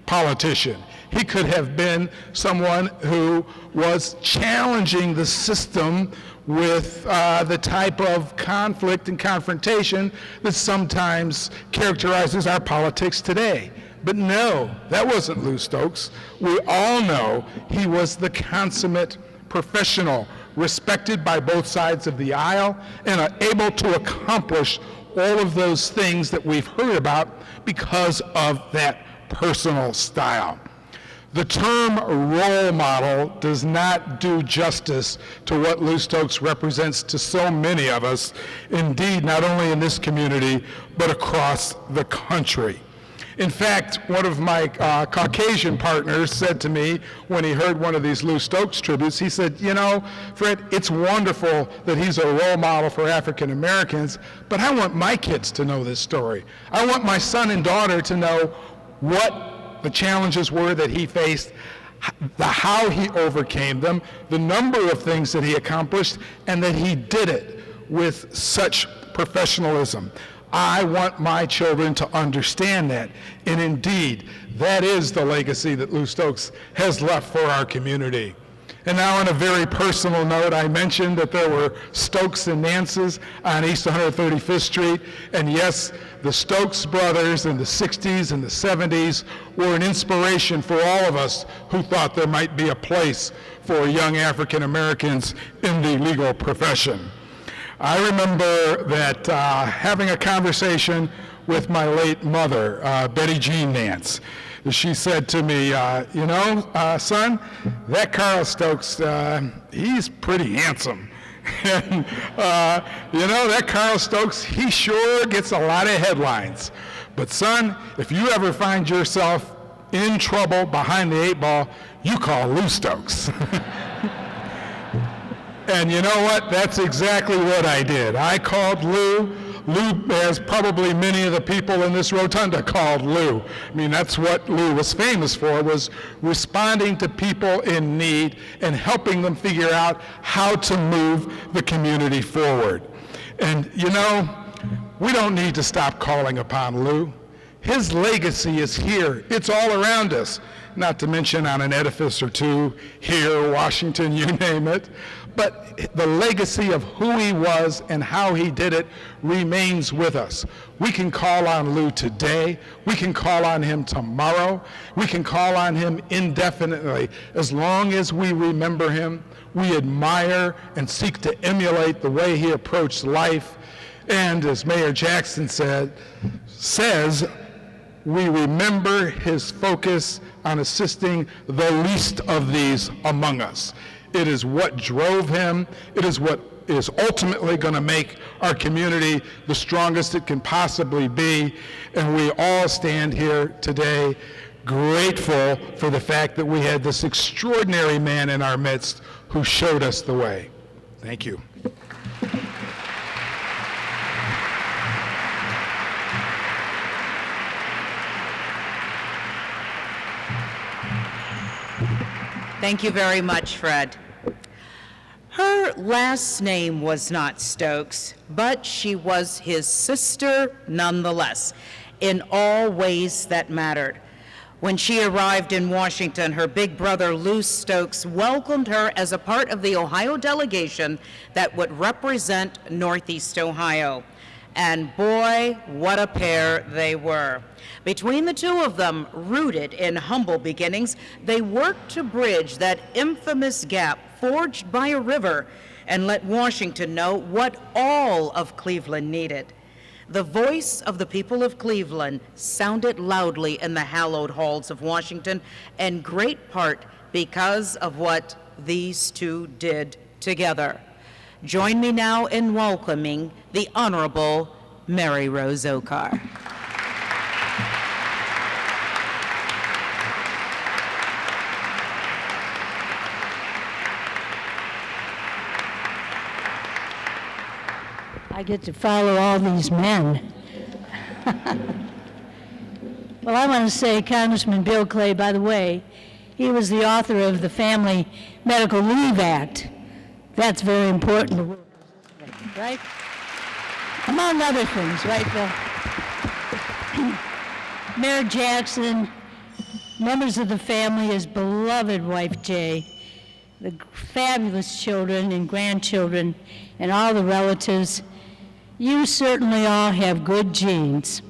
politician. He could have been someone who was challenging the system with the type of conflict and confrontation that sometimes characterizes our politics today. But no, that wasn't Lou Stokes. We all know he was the consummate professional, respected by both sides of the aisle, and able to accomplish all of those things that we've heard about because of that personal style. The term role model does not do justice to what Lou Stokes represents to so many of us, indeed, not only in this community, but across the country. In fact, one of my Caucasian partners said to me when he heard one of these Lou Stokes tributes, he said, you know, Fred, it's wonderful that he's a role model for African Americans, but I want my kids to know this story. I want my son and daughter to know what the challenges were that he faced, how he overcame them, the number of things that he accomplished, and that he did it with such professionalism. I want my children to understand that. And indeed, that is the legacy that Lou Stokes has left for our community. And now on a very personal note, I mentioned that there were Stokes and Nances on East 135th Street. And yes, the Stokes brothers in the 60s and the 70s were an inspiration for all of us who thought there might be a place for young African Americans in the legal profession. I remember that having a conversation with my late mother, Betty Jean Nance. She said to me, you know, son, that Carl Stokes, he's pretty handsome. And, you know, that Carl Stokes, he sure gets a lot of headlines. But son, if you ever find yourself in trouble behind the 8 ball, you call Lou Stokes. And you know what? That's exactly what I did. I called Lou. Lou, as probably many of the people in this rotunda called Lou. I mean, that's what Lou was famous for, was responding to people in need and helping them figure out how to move the community forward. And you know, we don't need to stop calling upon Lou. His legacy is here. It's all around us, not to mention on an edifice or two here, Washington, you name it. But the legacy of who he was and how he did it remains with us. We can call on Lou today. We can call on him tomorrow. We can call on him indefinitely. As long as we remember him, we admire and seek to emulate the way he approached life. And as Mayor Jackson says, we remember his focus on assisting the least of these among us. It is what drove him. It is what is ultimately going to make our community the strongest it can possibly be. And we all stand here today grateful for the fact that we had this extraordinary man in our midst who showed us the way. Thank you. Thank you very much, Fred. Her last name was not Stokes, but she was his sister nonetheless, in all ways that mattered. When she arrived in Washington, her big brother Lou Stokes welcomed her as a part of the Ohio delegation that would represent Northeast Ohio. And boy, what a pair they were. Between the two of them, rooted in humble beginnings, they worked to bridge that infamous gap forged by a river and let Washington know what all of Cleveland needed. The voice of the people of Cleveland sounded loudly in the hallowed halls of Washington, in great part because of what these two did together. Join me now in welcoming the Honorable Mary Rose Oakar. I get to follow all these men. Well, I want to say Congressman Bill Clay, by the way, he was the author of the Family Medical Leave Act. That's very important to workers, isn't it? Right? Among other things, right, Bill? Mayor Jackson, members of the family, his beloved wife, Jay, the fabulous children and grandchildren, and all the relatives, you certainly all have good genes.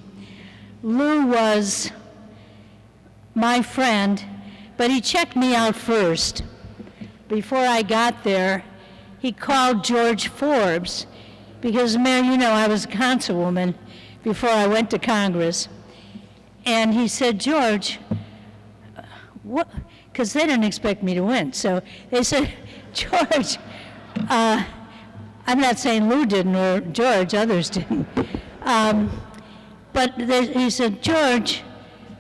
Lou was my friend, but he checked me out first. Before I got there, he called George Forbes, because, Mayor, you know, I was a councilwoman before I went to Congress, and he said, George, what, because they didn't expect me to win, so they said, George, I'm not saying Lou didn't or George, others didn't. He said, George,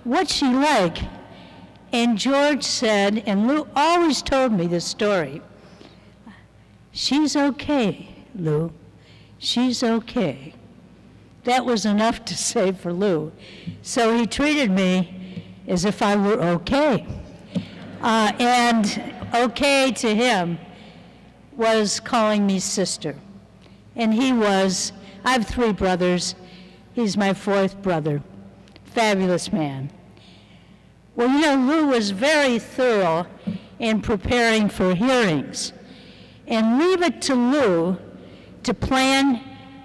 what's she like? And George said, and Lou always told me this story, she's okay, Lou. She's okay. That was enough to say for Lou. So he treated me as if I were okay. And okay to him was calling me sister. And he was, I have 3 brothers. He's my 4th brother. Fabulous man. Well, you know, Lou was very thorough in preparing for hearings. And leave it to Lou to plan,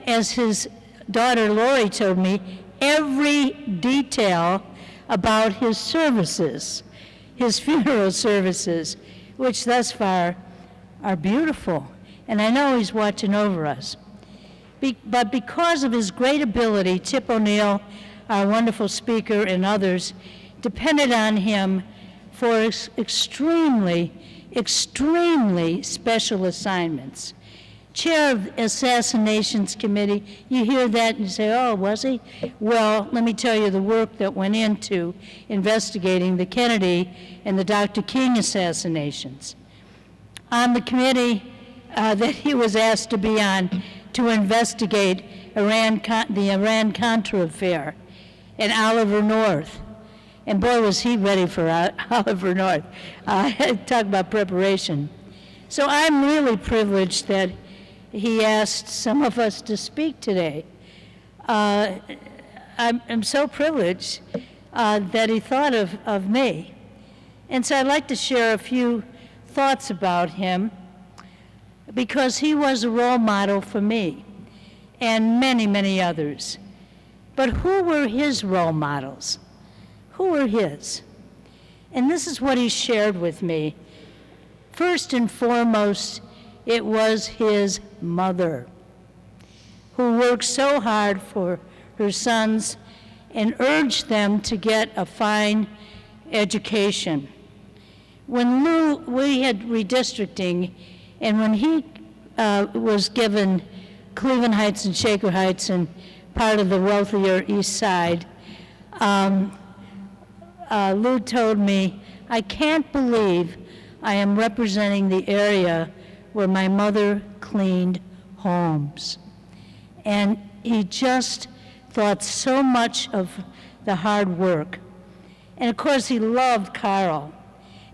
as his daughter Lori told me, every detail about his services, his funeral services, which thus far are beautiful. And I know he's watching over us. But because of his great ability, Tip O'Neill, our wonderful speaker, and others depended on him for extremely, extremely special assignments. Chair of Assassinations Committee, you hear that and you say, oh, was he? Well, let me tell you the work that went into investigating the Kennedy and the Dr. King assassinations. On the committee that he was asked to be on to investigate the Iran-Contra affair and Oliver North. And boy, was he ready for Oliver North. Talk about preparation. So I'm really privileged that he asked some of us to speak today. I'm so privileged that he thought of me. And so I'd like to share a few thoughts about him, because he was a role model for me and many, many others. But who were his role models? Who were his? And this is what he shared with me. First and foremost, it was his mother, who worked so hard for her sons and urged them to get a fine education. When we had redistricting, and when he was given Cleveland Heights and Shaker Heights and part of the wealthier East Side, Lou told me, I can't believe I am representing the area where my mother cleaned homes. And he just thought so much of the hard work. And of course, he loved Carl.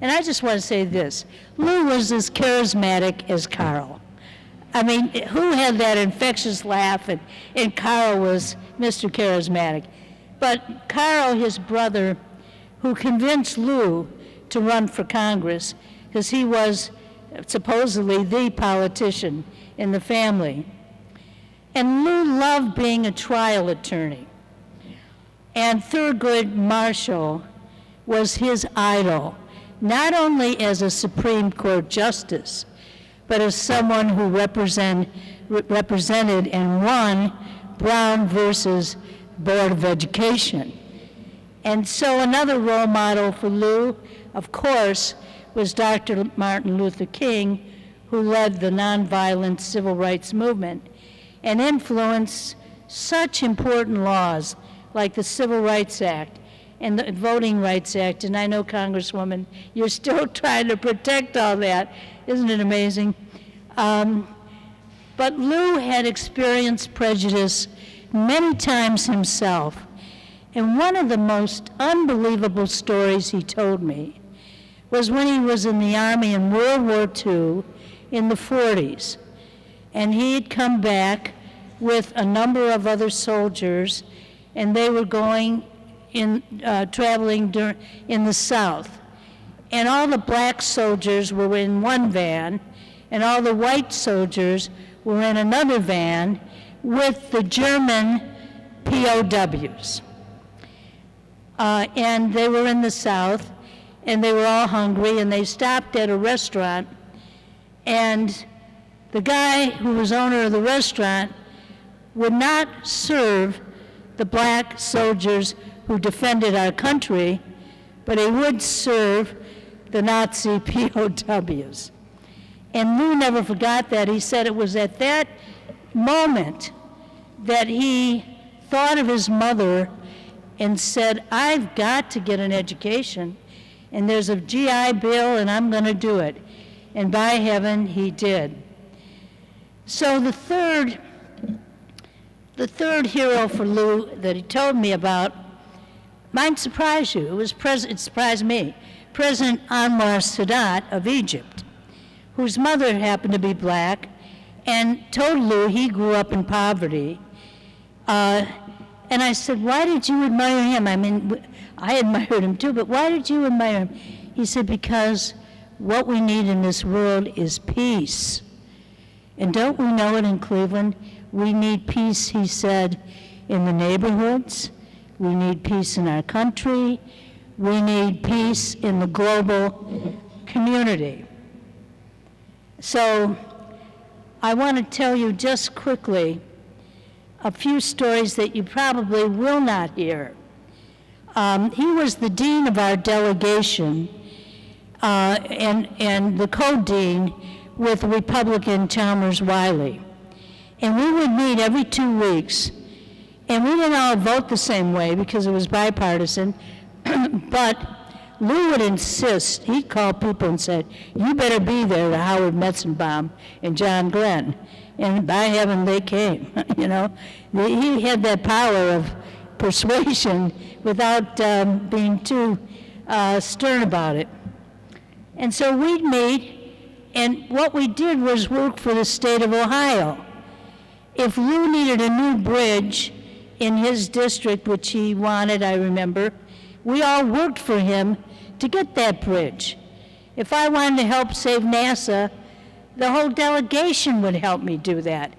And I just want to say this, Lou was as charismatic as Carl. I mean, who had that infectious laugh? And Carl was Mr. Charismatic. But Carl, his brother, who convinced Lou to run for Congress, because he was supposedly the politician in the family. And Lou loved being a trial attorney. And Thurgood Marshall was his idol, not only as a Supreme Court justice, but as someone who represented and won Brown versus Board of Education. And so another role model for Lou, of course, was Dr. Martin Luther King, who led the nonviolent civil rights movement and influenced such important laws like the Civil Rights Act and the Voting Rights Act. And I know, Congresswoman, you're still trying to protect all that. Isn't it amazing? But Lou had experienced prejudice many times himself. And one of the most unbelievable stories he told me was when he was in the Army in World War II in the 40s. And he had come back with a number of other soldiers, and they were going traveling in the South. And all the black soldiers were in one van, and all the white soldiers were in another van with the German POWs. And they were in the South, and they were all hungry, and they stopped at a restaurant, and the guy who was owner of the restaurant would not serve the black soldiers who defended our country, but he would serve the Nazi POWs. And Lou never forgot that. He said it was at that moment that he thought of his mother and said, I've got to get an education, and there's a GI Bill, and I'm going to do it. And by heaven, he did. So the third hero for Lou that he told me about might surprise you. It surprised me. President Anwar Sadat of Egypt, whose mother happened to be black, and told Lou he grew up in poverty. And I said, why did you admire him? I mean, I admired him too, but why did you admire him? He said, because what we need in this world is peace. And don't we know it in Cleveland? We need peace, he said, in the neighborhoods. We need peace in our country. We need peace in the global community. So I want to tell you just quickly a few stories that you probably will not hear. He was the dean of our delegation and the co-dean with Republican Chalmers Wiley. And we would meet every 2 weeks. And we didn't all vote the same way because it was bipartisan, but Lou would insist. He'd call people and said, you better be there to Howard Metzenbaum and John Glenn. And by heaven, they came, you know. He had that power of persuasion without being too stern about it. And so we'd meet, and what we did was work for the state of Ohio. If Lou needed a new bridge in his district, which he wanted, I remember, we all worked for him to get that bridge. If I wanted to help save NASA, the whole delegation would help me do that.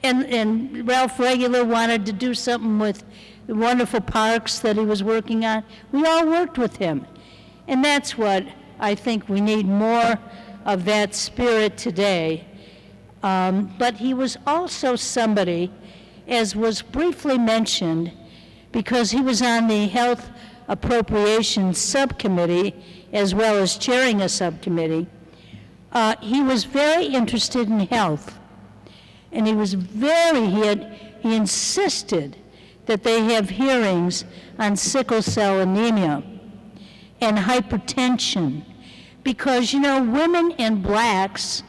And Ralph Regular wanted to do something with the wonderful parks that he was working on. We all worked with him. And that's what I think we need more of, that spirit today. But he was also somebody, as was briefly mentioned, because he was on the Health Appropriations Subcommittee as well as chairing a subcommittee. He was very interested in health, and he insisted that they have hearings on sickle cell anemia and hypertension, because, you know, women and blacks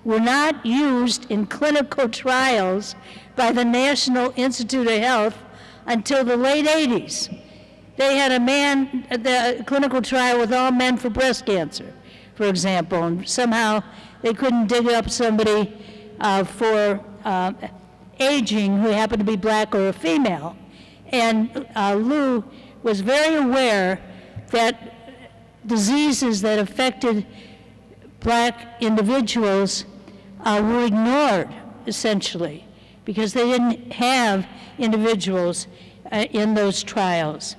were not used in clinical trials by the National Institute of Health until the late 80s. They had the clinical trial with all men for breast cancer, for example, and somehow they couldn't dig up somebody for aging who happened to be black or a female. And Lou was very aware that diseases that affected black individuals were ignored, essentially, because they didn't have individuals in those trials.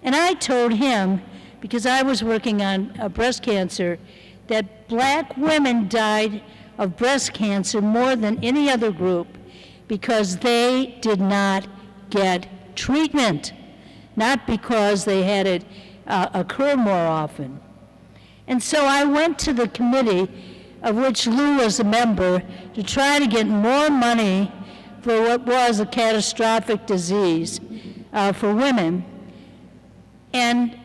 And I told him, because I was working on breast cancer, that black women died of breast cancer more than any other group because they did not get treatment, not because they had it occur more often. And so I went to the committee of which Lou was a member to try to get more money for what was a catastrophic disease for women. And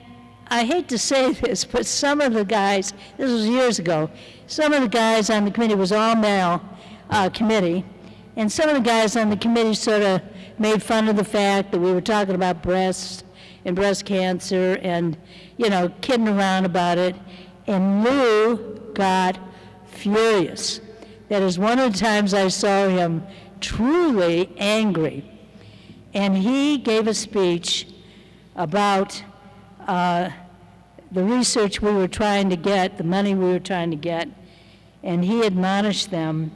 I hate to say this, but some of the guys, this was years ago, some of the guys on the committee, was all male committee, and some of the guys on the committee sort of made fun of the fact that we were talking about breasts and breast cancer and, kidding around about it. And Lou got furious. That is one of the times I saw him truly angry. And he gave a speech about the research we were trying to get, the money we were trying to get, and he admonished them.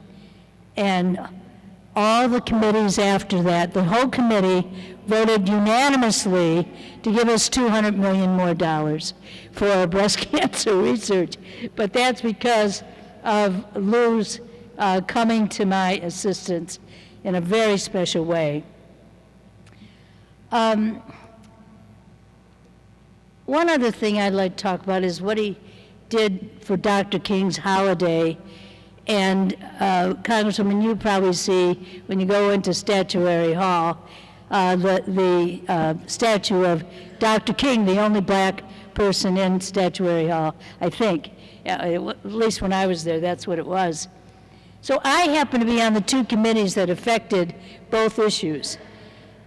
And all the committees after that, the whole committee voted unanimously to give us $200 million more for breast cancer research. But that's because of Lou's coming to my assistance in a very special way. One other thing I'd like to talk about is what he did for Dr. King's holiday. And Congresswoman, you probably see when you go into Statuary Hall, the statue of Dr. King, the only black person in Statuary Hall, I think. At least when I was there, that's what it was. So I happen to be on the two committees that affected both issues.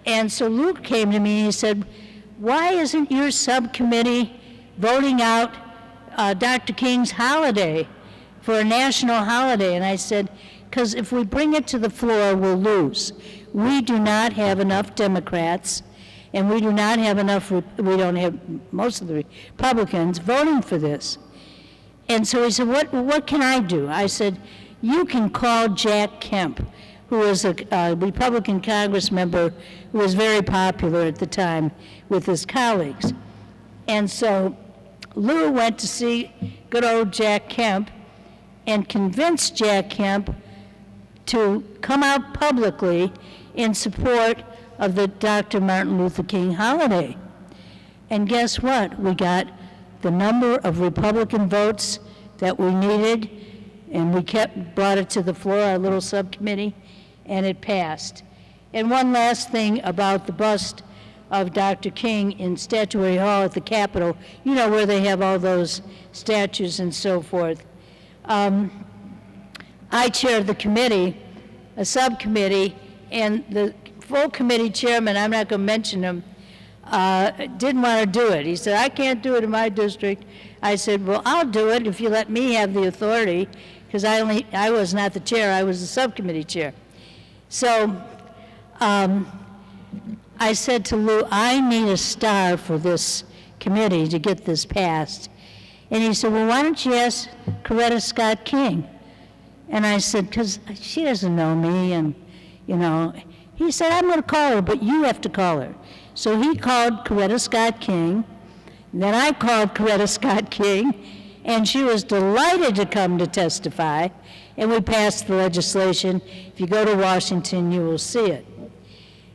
And so Luke came to me and he said, why isn't your subcommittee voting out Dr. King's holiday for a national holiday? And I said, because if we bring it to the floor, we'll lose. We do not have enough Democrats, and we do not have enough, we don't have most of the Republicans voting for this. And so he said, what can I do? I said, you can call Jack Kemp, who was a Republican Congress member who was very popular at the time with his colleagues. And so Lou went to see good old Jack Kemp and convinced Jack Kemp to come out publicly in support of the Dr. Martin Luther King holiday. And guess what? We got the number of Republican votes that we needed, and we brought it to the floor, our little subcommittee, and it passed. And one last thing about the bust of Dr. King in Statuary Hall at the Capitol, where they have all those statues and so forth. I chaired the committee, a subcommittee, and the full committee chairman, I'm not going to mention him, didn't want to do it. He said, I can't do it in my district. I said, well, I'll do it if you let me have the authority, because I was not the chair, I was the subcommittee chair. So I said to Lou, I need a star for this committee to get this passed. And he said, well, why don't you ask Coretta Scott King? And I said, because she doesn't know me, and, He said, I'm going to call her, but you have to call her. So he called Coretta Scott King. Then I called Coretta Scott King, and she was delighted to come to testify, and we passed the legislation. If you go to Washington, you will see it.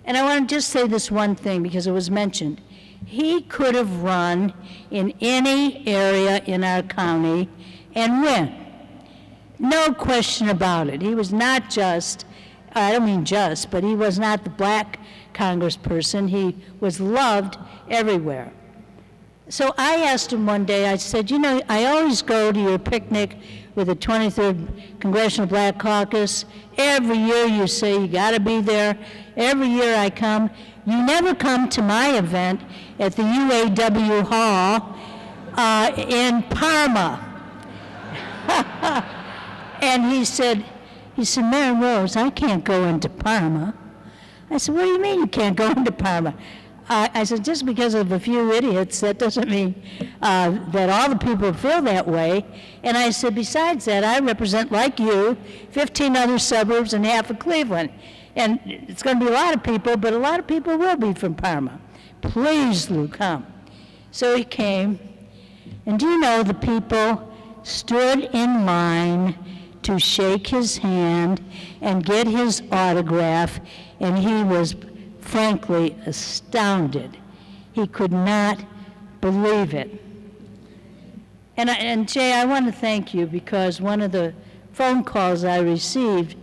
And I want to just say this one thing, because it was mentioned. He could have run in any area in our county and win. No question about it. He was not just, I don't mean just, but he was not the black congressperson. He was loved everywhere. So I asked him one day, I said, I always go to your picnic with the 23rd Congressional Black Caucus. Every year you say you got to be there. Every year I come. You never come to my event at the UAW Hall in Parma. And he said, Mary Rose, I can't go into Parma. I said, what do you mean you can't go into Parma? I said, just because of a few idiots, that doesn't mean that all the people feel that way. And I said, besides that, I represent, like you, 15 other suburbs and half of Cleveland. And it's going to be a lot of people, but a lot of people will be from Parma. Please, Lou, come. So he came. And do you know the people stood in line to shake his hand and get his autograph, and he was frankly astounded. He could not believe it. And Jay, I want to thank you, because one of the phone calls I received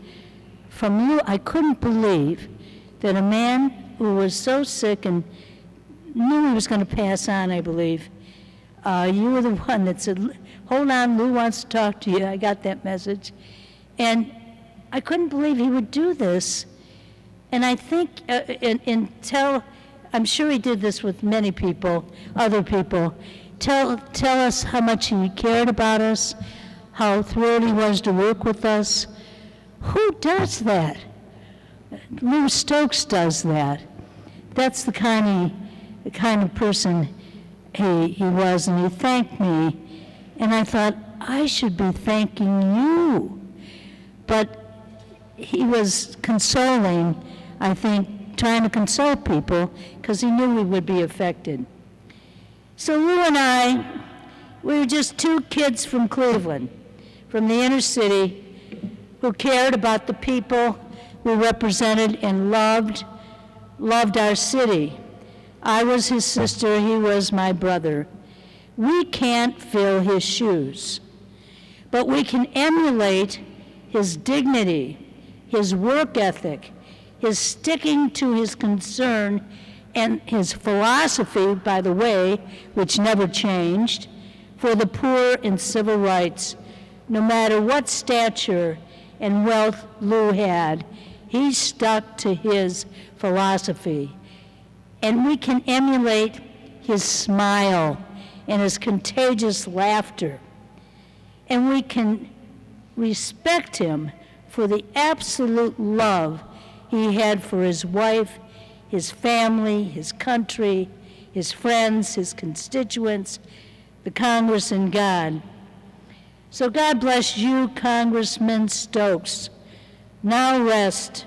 from you, I couldn't believe that a man who was so sick and knew he was going to pass on, I believe, you were the one that said, hold on, Lou wants to talk to you. I got that message. And I couldn't believe he would do this. And I think, I'm sure he did this with many people, other people. Tell us how much he cared about us, how thrilled he was to work with us. Who does that? Lou Stokes does that. That's the kind of person he was, and he thanked me. And I thought, I should be thanking you. But he was consoling, I think, trying to console people, because he knew we would be affected. So Lou and I, we were just two kids from Cleveland, from the inner city, who cared about the people we represented and loved our city. I was his sister, he was my brother. We can't fill his shoes, but we can emulate his dignity, his work ethic, his sticking to his concern, and his philosophy, by the way, which never changed, for the poor and civil rights. No matter what stature and wealth Lou had, he stuck to his philosophy. And we can emulate his smile and his contagious laughter. And we can respect him for the absolute love he had for his wife, his family, his country, his friends, his constituents, the Congress, and God. So God bless you, Congressman Stokes. Now rest.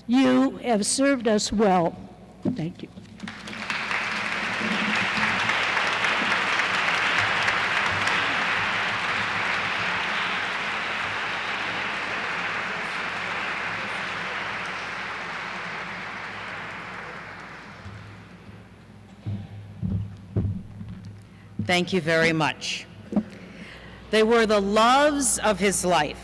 You have served us well. Thank you. Thank you very much. They were the loves of his life.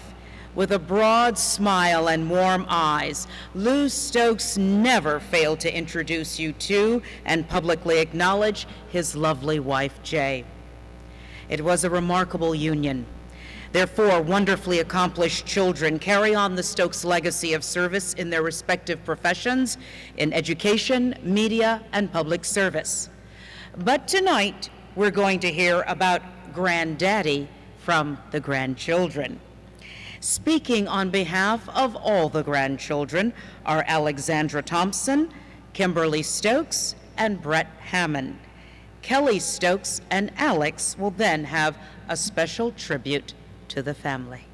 With a broad smile and warm eyes, Lou Stokes never failed to introduce you to and publicly acknowledge his lovely wife, Jay. It was a remarkable union. Their four wonderfully accomplished children carry on the Stokes legacy of service in their respective professions in education, media, and public service. But tonight, we're going to hear about Granddaddy from the grandchildren. Speaking on behalf of all the grandchildren are Alexandra Thompson, Kimberly Stokes, and Brett Hammond. Kelly Stokes and Alex will then have a special tribute to the family.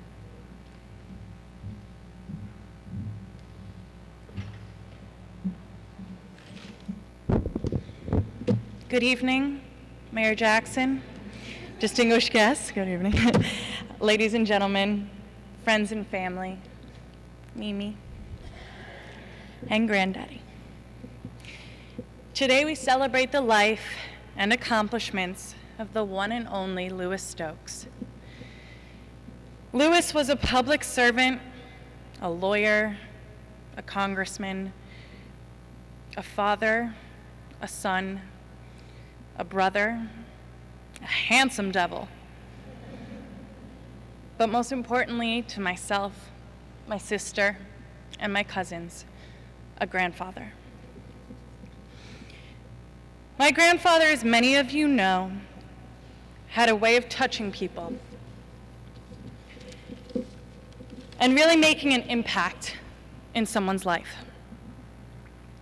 Good evening, Mayor Jackson, distinguished guests, good evening, ladies and gentlemen, friends and family, Mimi, and Granddaddy. Today we celebrate the life and accomplishments of the one and only Louis Stokes. Louis was a public servant, a lawyer, a congressman, a father, a son, a brother, a handsome devil, but most importantly to myself, my sister, and my cousins, a grandfather. My grandfather, as many of you know, had a way of touching people and really making an impact in someone's life.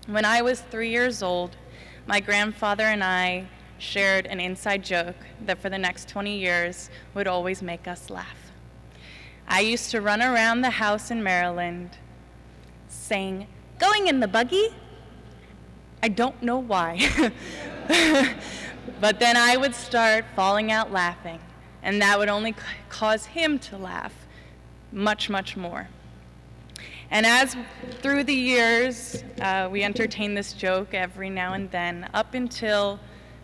When I was 3 years old, my grandfather and I shared an inside joke that for the next 20 years would always make us laugh. I used to run around the house in Maryland saying, "Going in the buggy?" I don't know why. But then I would start falling out laughing, and that would only cause him to laugh. much, much more. And as through the years, we entertained this joke every now and then, up until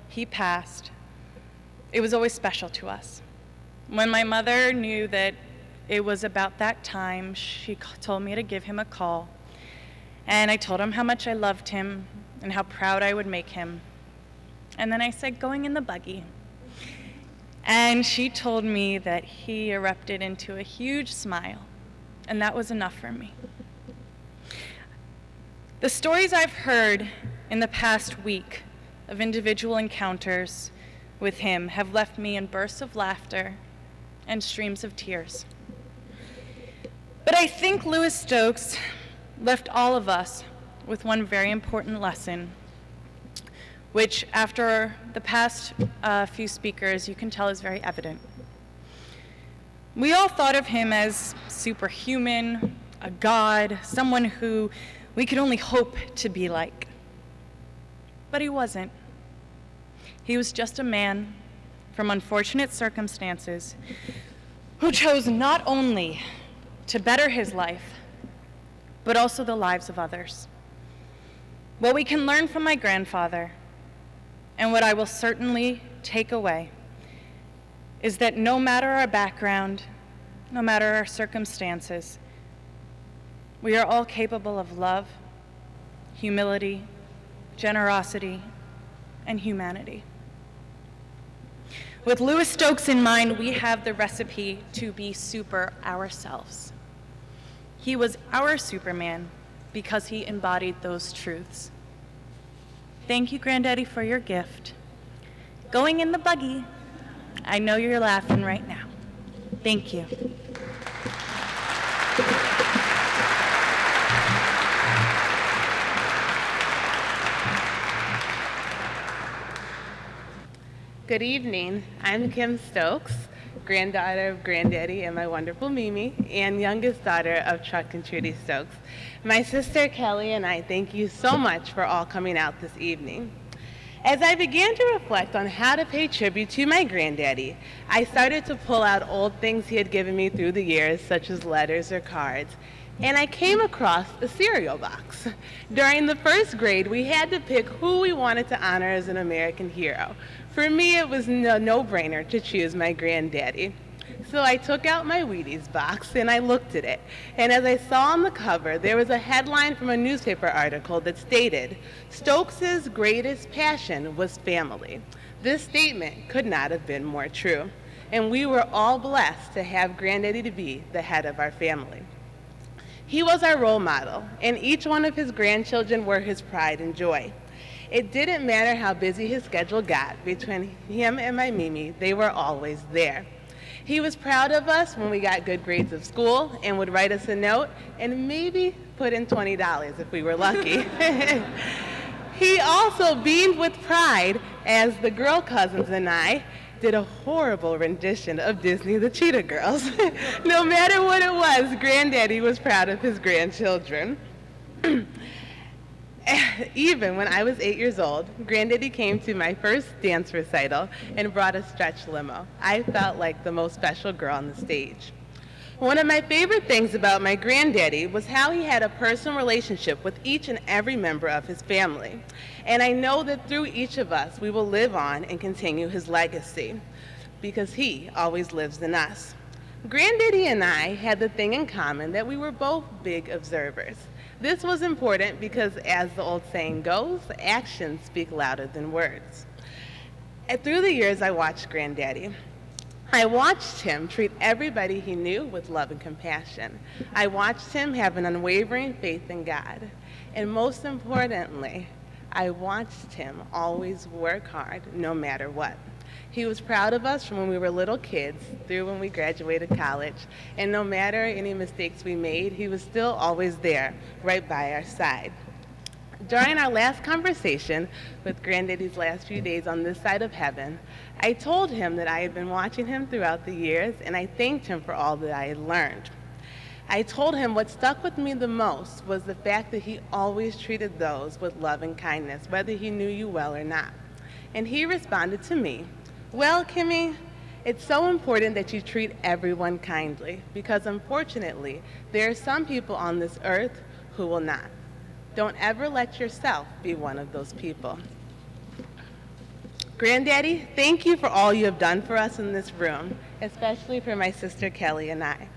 he passed, it was always special to us. When my mother knew that it was about that time, she told me to give him a call. And I told him how much I loved him and how proud I would make him. And then I said, going in the buggy. And she told me that he erupted into a huge smile, and that was enough for me. The stories I've heard in the past week of individual encounters with him have left me in bursts of laughter and streams of tears. But I think Louis Stokes left all of us with one very important lesson, which after the past few speakers, you can tell is very evident. We all thought of him as superhuman, a god, someone who we could only hope to be like. But he wasn't. He was just a man from unfortunate circumstances who chose not only to better his life, but also the lives of others. What we can learn from my grandfather, and what I will certainly take away, is that no matter our background, no matter our circumstances, we are all capable of love, humility, generosity, and humanity. With Louis Stokes in mind, we have the recipe to be super ourselves. He was our Superman because he embodied those truths. Thank you, Granddaddy, for your gift. Going in the buggy, I know you're laughing right now. Thank you. Good evening. I'm Kim Stokes, granddaughter of Granddaddy and my wonderful Mimi, and youngest daughter of Chuck and Trudy Stokes. My sister Kelly and I thank you so much for all coming out this evening. As I began to reflect on how to pay tribute to my granddaddy, I started to pull out old things he had given me through the years, such as letters or cards, and I came across a cereal box. During the first grade, we had to pick who we wanted to honor as an American hero. For me, it was a no-brainer to choose my granddaddy. So I took out my Wheaties box and I looked at it. And as I saw on the cover, there was a headline from a newspaper article that stated, "Stokes' greatest passion was family." This statement could not have been more true. And we were all blessed to have Granddaddy to be the head of our family. He was our role model, and each one of his grandchildren were his pride and joy. It didn't matter how busy his schedule got. Between him and my Mimi, they were always there. He was proud of us when we got good grades of school and would write us a note and maybe put in $20 if we were lucky. He also beamed with pride as the girl cousins and I did a horrible rendition of Disney The Cheetah Girls. No matter what it was, Granddaddy was proud of his grandchildren. Even when I was 8 years old, Granddaddy came to my first dance recital and brought a stretch limo. I felt like the most special girl on the stage. One of my favorite things about my granddaddy was how he had a personal relationship with each and every member of his family. And I know that through each of us, we will live on and continue his legacy, because he always lives in us. Granddaddy and I had the thing in common that we were both big observers. This was important because, as the old saying goes, actions speak louder than words. And through the years, I watched Granddaddy. I watched him treat everybody he knew with love and compassion. I watched him have an unwavering faith in God. And most importantly, I watched him always work hard no matter what. He was proud of us from when we were little kids through when we graduated college. And no matter any mistakes we made, he was still always there, right by our side. During our last conversation with Granddaddy's last few days on this side of heaven, I told him that I had been watching him throughout the years, and I thanked him for all that I had learned. I told him what stuck with me the most was the fact that he always treated those with love and kindness, whether he knew you well or not. And he responded to me, "Well, Kimmy, It's so important that you treat everyone kindly, because unfortunately, there are some people on this earth who will not. Don't ever let yourself be one of those people. Granddaddy, thank you for all you have done for us in this room, especially for my sister Kelly and I.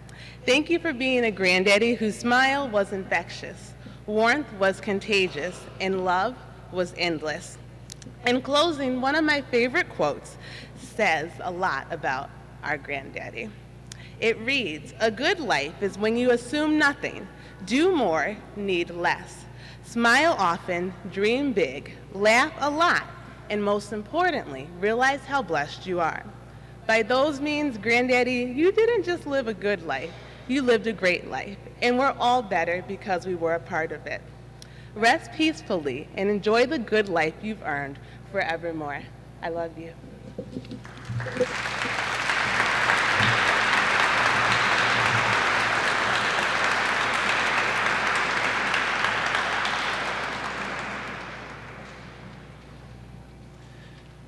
Thank you for being a granddaddy whose smile was infectious, warmth was contagious, and love was endless. In closing, one of my favorite quotes says a lot about our granddaddy. It reads, "A good life is when you assume nothing, do more, need less. Smile often, dream big, laugh a lot, and most importantly, realize how blessed you are." By those means, Granddaddy, you didn't just live a good life, you lived a great life, and we're all better because we were a part of it. Rest peacefully and enjoy the good life you've earned forevermore. I love you.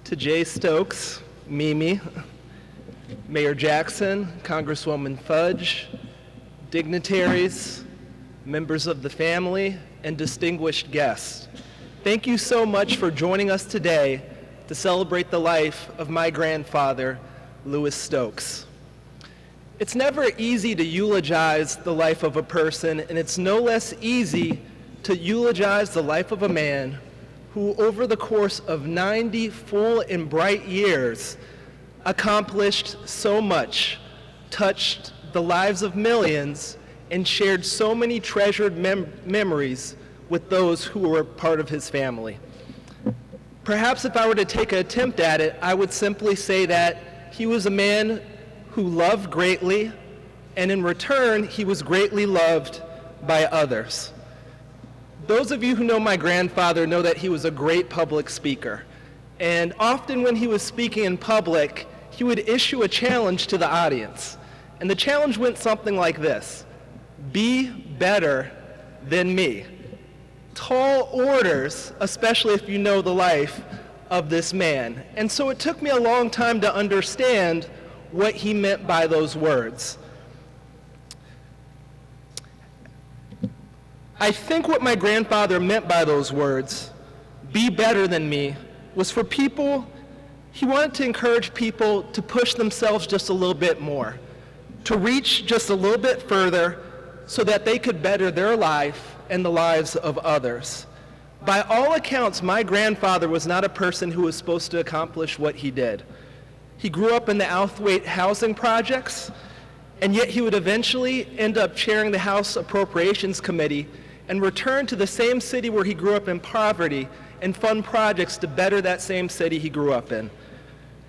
To Jay Stokes, Mimi, Mayor Jackson, Congresswoman Fudge, dignitaries, members of the family, and distinguished guests, thank you so much for joining us today to celebrate the life of my grandfather, Louis Stokes. It's never easy to eulogize the life of a person, and it's no less easy to eulogize the life of a man who, over the course of 90 full and bright years, accomplished so much, touched the lives of millions, and shared so many treasured memories with those who were part of his family. Perhaps if I were to take an attempt at it, I would simply say that he was a man who loved greatly, and in return, he was greatly loved by others. Those of you who know my grandfather know that he was a great public speaker. And often when he was speaking in public, he would issue a challenge to the audience. And the challenge went something like this: be better than me. Tall orders, especially if you know the life of this man. And so it took me a long time to understand what he meant by those words. I think what my grandfather meant by those words, be better than me, was for people, he wanted to encourage people to push themselves just a little bit more, to reach just a little bit further so that they could better their life and the lives of others. By all accounts, my grandfather was not a person who was supposed to accomplish what he did. He grew up in the Outhwaite housing projects, and yet he would eventually end up chairing the House Appropriations Committee and return to the same city where he grew up in poverty and fund projects to better that same city he grew up in.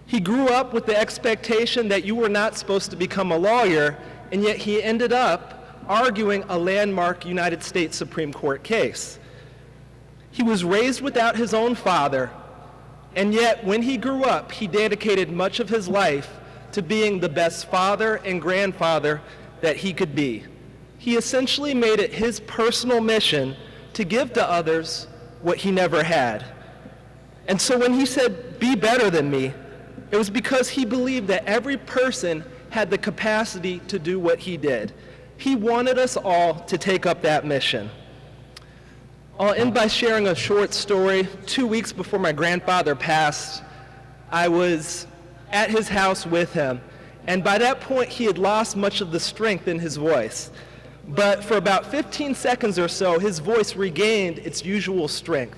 He grew up with the expectation that you were not supposed to become a lawyer, and yet he ended up arguing a landmark United States Supreme Court case. He was raised without his own father, and yet when he grew up, he dedicated much of his life to being the best father and grandfather that he could be. He essentially made it his personal mission to give to others what he never had. And so when he said, be better than me, it was because he believed that every person had the capacity to do what he did. He wanted us all to take up that mission. I'll end by sharing a short story. 2 weeks before my grandfather passed, I was at his house with him, and by that point he had lost much of the strength in his voice. But for about 15 seconds or so, his voice regained its usual strength.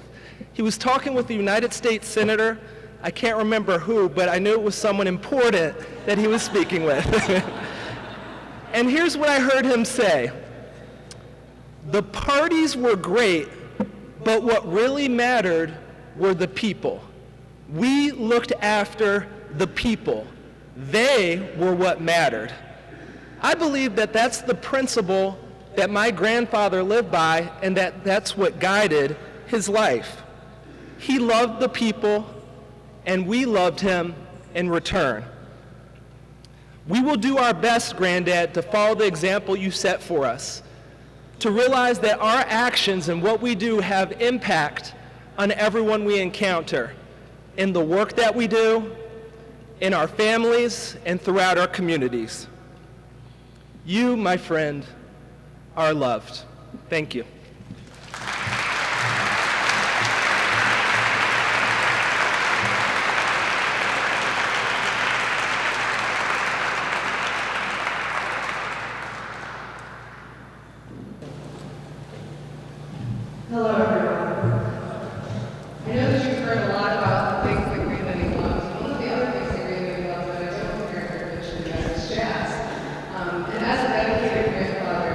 He was talking with the United States Senator. I can't remember who, but I knew it was someone important that he was speaking with. And here's what I heard him say: the parties were great, but what really mattered were the people. We looked after the people. They were what mattered. I believe that that's the principle that my grandfather lived by, and that's what guided his life. He loved the people, and we loved him in return. We will do our best, Granddad, to follow the example you set for us, to realize that our actions and what we do have impact on everyone we encounter, in the work that we do, in our families, and throughout our communities. You, my friend, are loved. Thank you. Hello, everyone. I know that you've heard a lot about the things that Granddaddy loves. One of the other things that Granddaddy loves that I don't think I heard mentioned yet is jazz. And as a dedicated grandfather,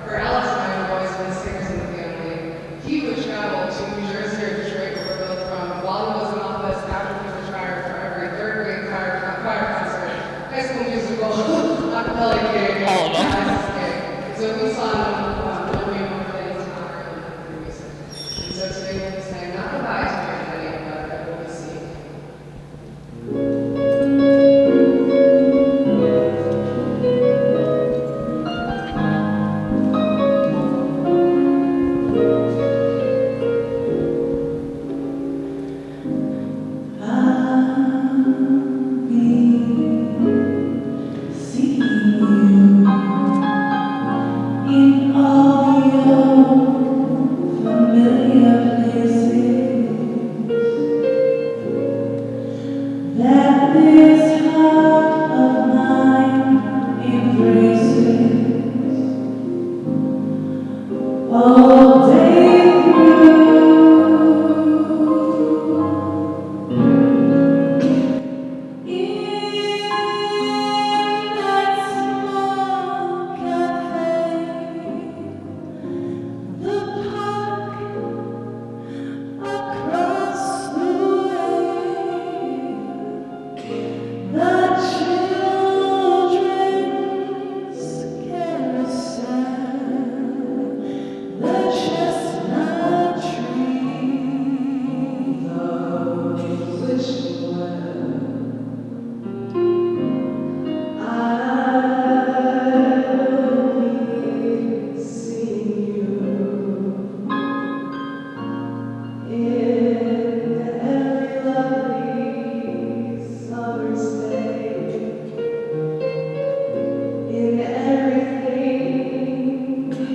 for Alex and I have always been singers in the family. He would travel to New Jersey or Detroit, where we're both from, while he was in office after he retired for every third grade choir concert, high school musical, acapella gig, and jazz gig. So we saw him so today we'll be saying not goodbye to Granddaddy, but I will be seeing. In all your familiar places, that this heart of mine embraces all day through. In that small cafe, the park across the way, the children's carousel, the chestnut tree, those wishing well. I'll be seeing you in every lovely summer's day, in everything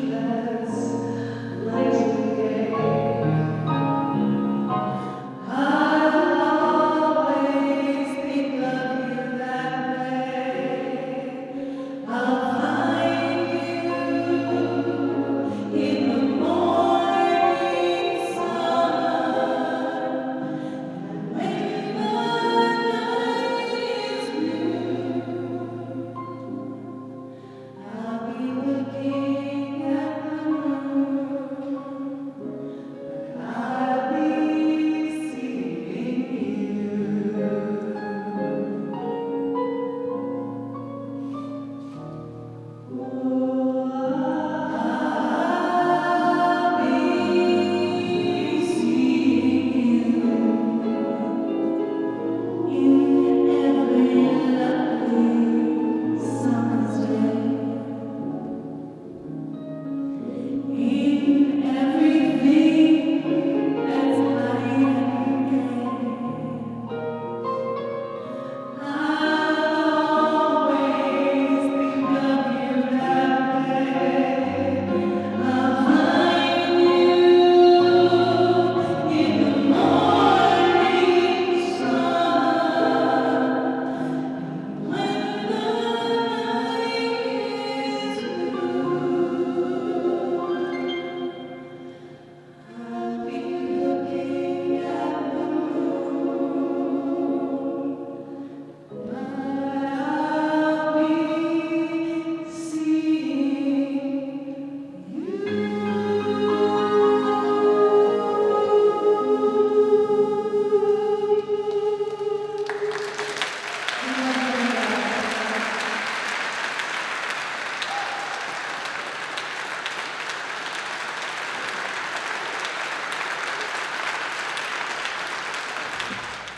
that's light and gay. I'll always think of you that way. I'll find you in the morning sun. When the night is blue, I'll be looking at the moon. I'll be seeing you. Oh, I'll be seeing you in every lovely summer's day, in everything that's light and gay. I'll always think of you that way. I'll find you in the morning sun. When the night is blue, I'll be looking at the moon, but I'll be seeing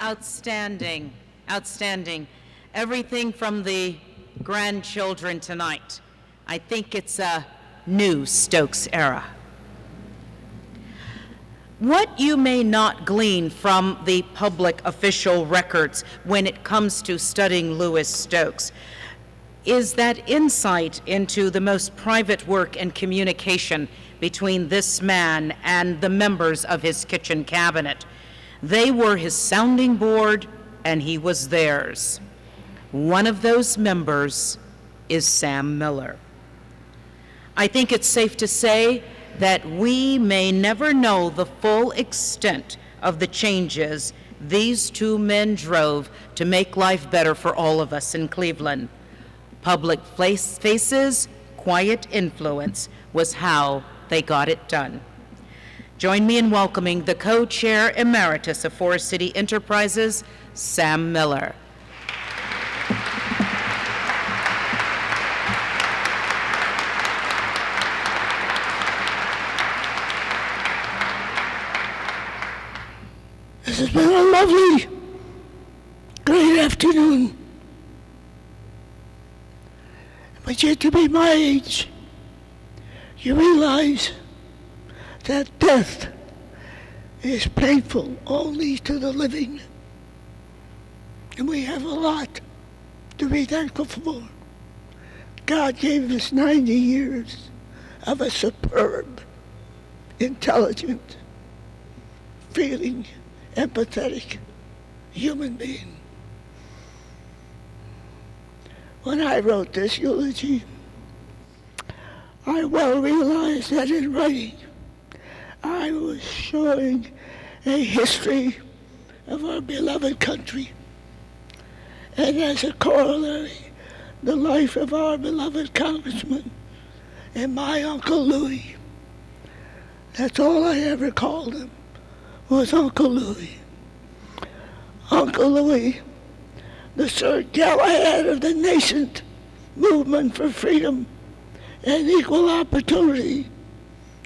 Outstanding, outstanding. Everything from the grandchildren tonight. I think it's a new Stokes era. What you may not glean from the public official records when it comes to studying Louis Stokes is that insight into the most private work and communication between this man and the members of his kitchen cabinet. They were his sounding board, and he was theirs. One of those members is Sam Miller. I think it's safe to say that we may never know the full extent of the changes these two men drove to make life better for all of us in Cleveland. Public faces, quiet influence was how they got it done. Join me in welcoming the co-chair emeritus of Forest City Enterprises, Sam Miller. This has been a lovely, great afternoon. But yet to be my age, you realize that death is painful only to the living. And we have a lot to be thankful for. God gave us 90 years of a superb, intelligent, feeling, empathetic human being. When I wrote this eulogy, I well realized that in writing, I was showing a history of our beloved country, and as a corollary, the life of our beloved congressman and my Uncle Louis. That's all I ever called him, was Uncle Louis. Uncle Louis, the Sir Galahad of the nascent movement for freedom and equal opportunity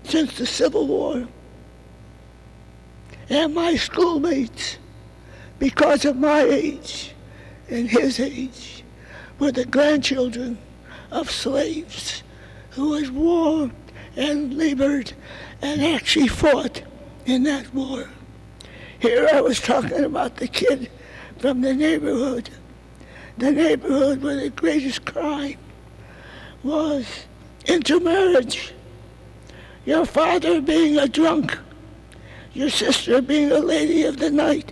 since the Civil War. And my schoolmates, because of my age and his age, were the grandchildren of slaves who had warred and labored and actually fought in that war. Here I was talking about the kid from the neighborhood where the greatest crime was intermarriage. Your father being a drunk, your sister being a lady of the night,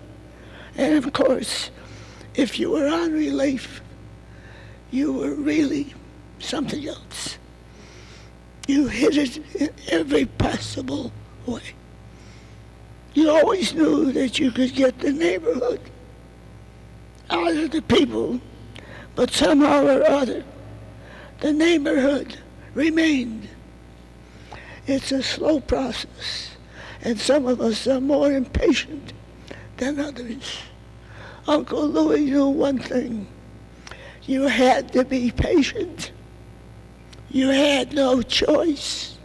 and of course, if you were on relief, you were really something else. You hid it in every possible way. You always knew that you could get the neighborhood out of the people, but somehow or other, the neighborhood remained. It's a slow process, and some of us are more impatient than others. Uncle Louis knew one thing. You had to be patient. You had no choice.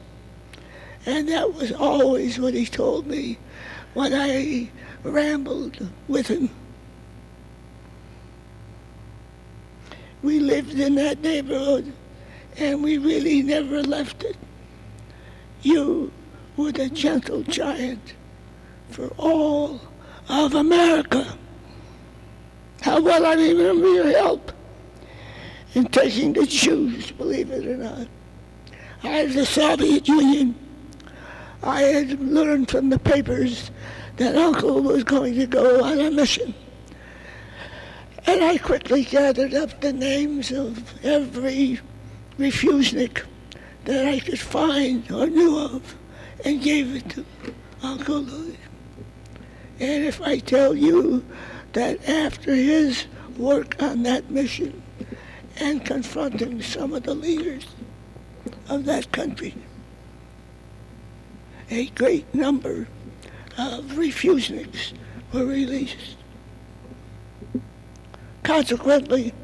And that was always what he told me when I rambled with him. We lived in that neighborhood, and we really never left it. You were the gentle giant for all of America. How well I remember your help in taking the Jews, believe it or not, out of the Soviet Union. I had learned from the papers that Uncle was going to go on a mission. And I quickly gathered up the names of every refusenik that I could find or knew of and gave it to Uncle Louis. And if I tell you that after his work on that mission and confronting some of the leaders of that country, a great number of refuseniks were released. Consequently,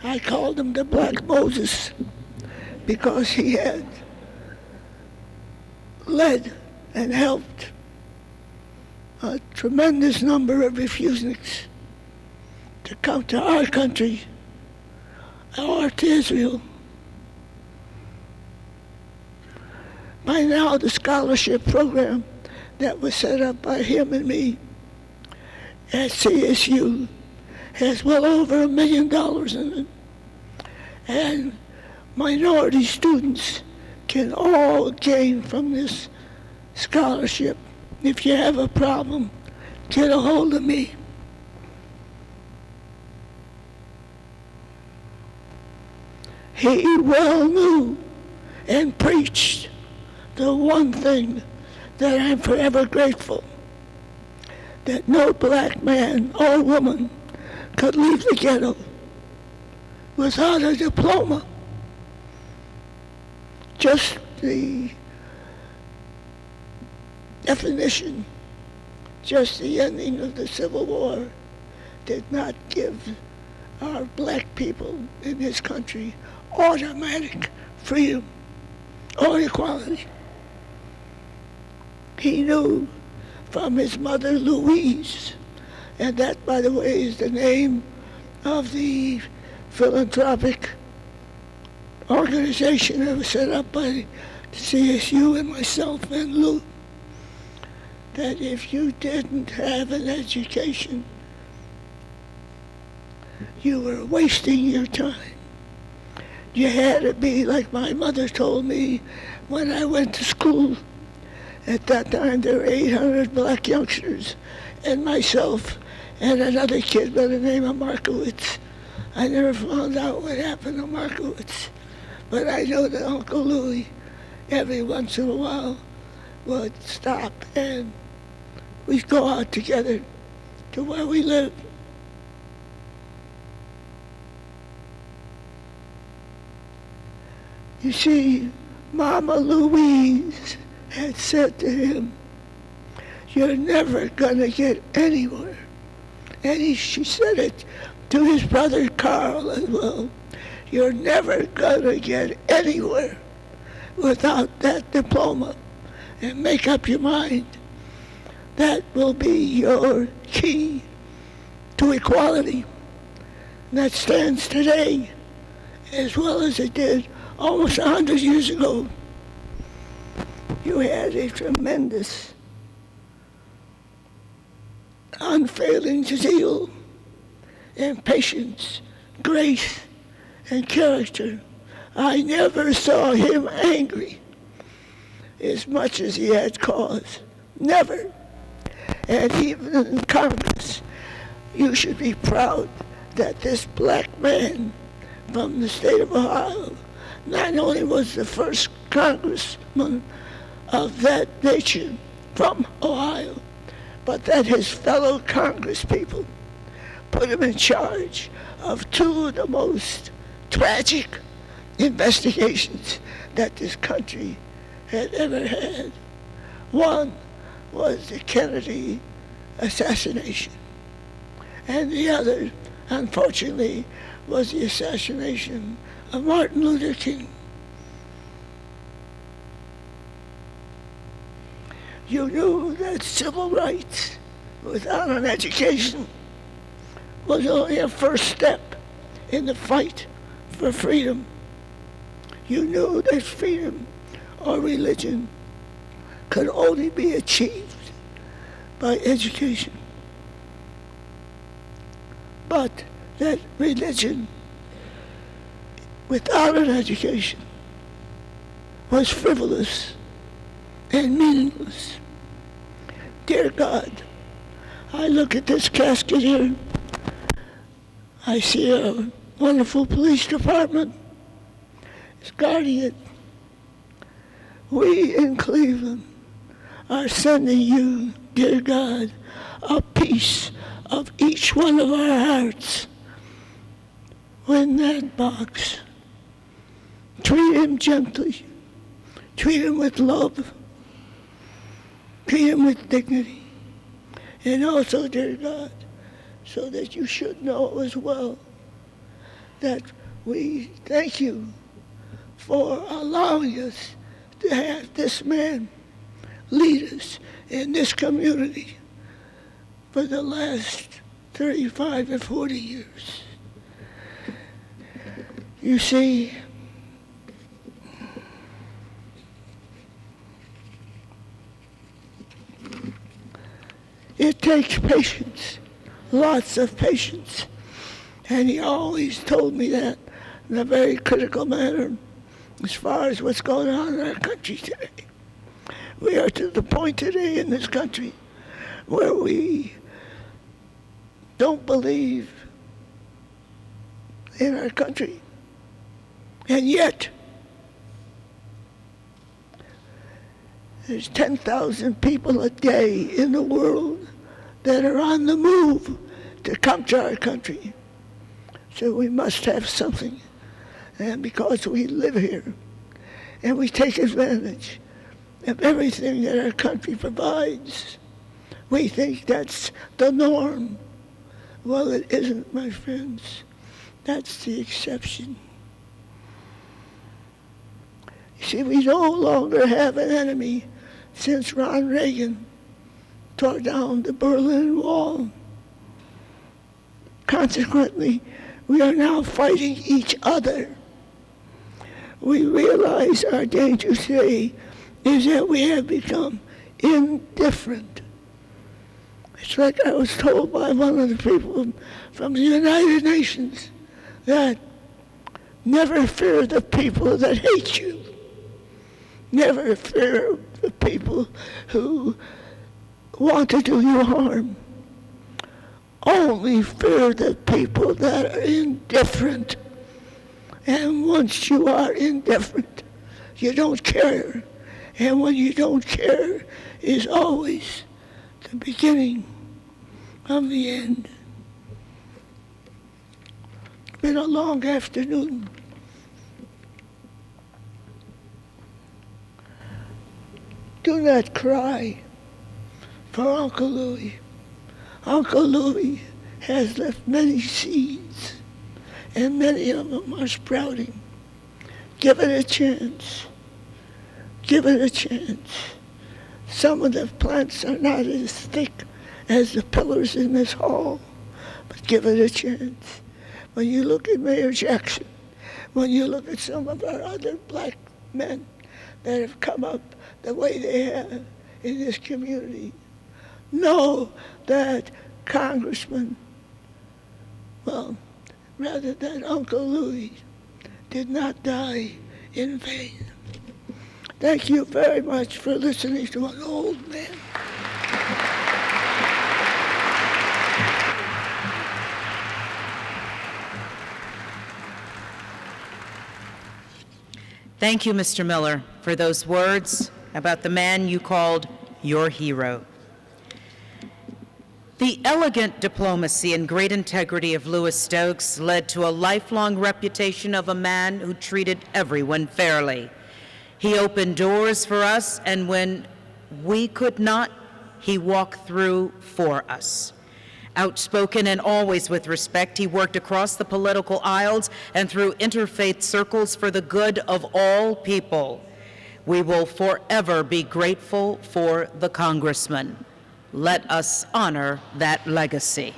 I called him the Black Moses because he had led and helped a tremendous number of refuseniks to come to our country or to Israel. By now, the scholarship program that was set up by him and me at CSU has well over $1 million in it. And minority students can all gain from this scholarship. If you have a problem, get a hold of me. He well knew and preached the one thing that I'm forever grateful, that no black man or woman could leave the ghetto without a diploma. Just the definition, just the ending of the Civil War did not give our black people in this country automatic freedom or equality. He knew from his mother Louise, and that, by the way, is the name of the philanthropic organization that was set up by CSU and myself and Lou, that if you didn't have an education, you were wasting your time. You had to be, like my mother told me when I went to school. At that time, there were 800 black youngsters and myself and another kid by the name of Markowitz. I never found out what happened to Markowitz, but I know that Uncle Louie, every once in a while, would stop and we'd go out together to where we lived. You see, Mama Louise had said to him, "You're never gonna get anywhere." And she said it to his brother Carl as well. "You're never gonna get anywhere without that diploma. And make up your mind. That will be your key to equality." And that stands today as well as it did almost 100 years ago. You had a tremendous, unfailing zeal and patience, grace and character. I never saw him angry as much as he had cause. Never. And even in Congress, you should be proud that this black man from the state of Ohio not only was the first congressman of that nation from Ohio, but that his fellow congresspeople put him in charge of two of the most tragic investigations that this country had ever had. One was the Kennedy assassination, and the other, unfortunately, was the assassination of Martin Luther King. You knew that civil rights without an education was only a first step in the fight for freedom. You knew that freedom or religion could only be achieved by education. But that religion without an education was frivolous and meaningless. Dear God, I look at this casket here. I see a wonderful police department is guarding it. We in Cleveland are sending you, dear God, a piece of each one of our hearts. Win that box. Treat him gently. Treat him with love. Treat him with dignity. And also, dear God, so that you should know as well that we thank you for allowing us to have this man lead us in this community for the last 35 or 40 years. You see, takes patience, lots of patience. And he always told me that in a very critical manner as far as what's going on in our country today. We are to the point today in this country where we don't believe in our country. And yet, there's 10,000 people a day in the world that are on the move to come to our country. So we must have something. And because we live here and we take advantage of everything that our country provides, we think that's the norm. Well, it isn't, my friends. That's the exception. You see, we no longer have an enemy since Ron Reagan tore down the Berlin Wall. Consequently, we are now fighting each other. We realize our danger today is that we have become indifferent. It's like I was told by one of the people from the United Nations that never fear the people that hate you. Never fear the people who want to do you harm. Only fear the people that are indifferent. And once you are indifferent, you don't care. And when you don't care is always the beginning of the end. It's been a long afternoon. Do not cry for Uncle Louie. Uncle Louie has left many seeds, and many of them are sprouting. Give it a chance. Give it a chance. Some of the plants are not as thick as the pillars in this hall, but give it a chance. When you look at Mayor Jackson, when you look at some of our other black men that have come up the way they have in this community, know that Congressman, well, rather than Uncle Louie, did not die in vain. Thank you very much for listening to an old man. Thank you, Mr. Miller, for those words about the man you called your hero. The elegant diplomacy and great integrity of Louis Stokes led to a lifelong reputation of a man who treated everyone fairly. He opened doors for us, and when we could not, he walked through for us. Outspoken and always with respect, he worked across the political aisles and through interfaith circles for the good of all people. We will forever be grateful for the Congressman. Let us honor that legacy.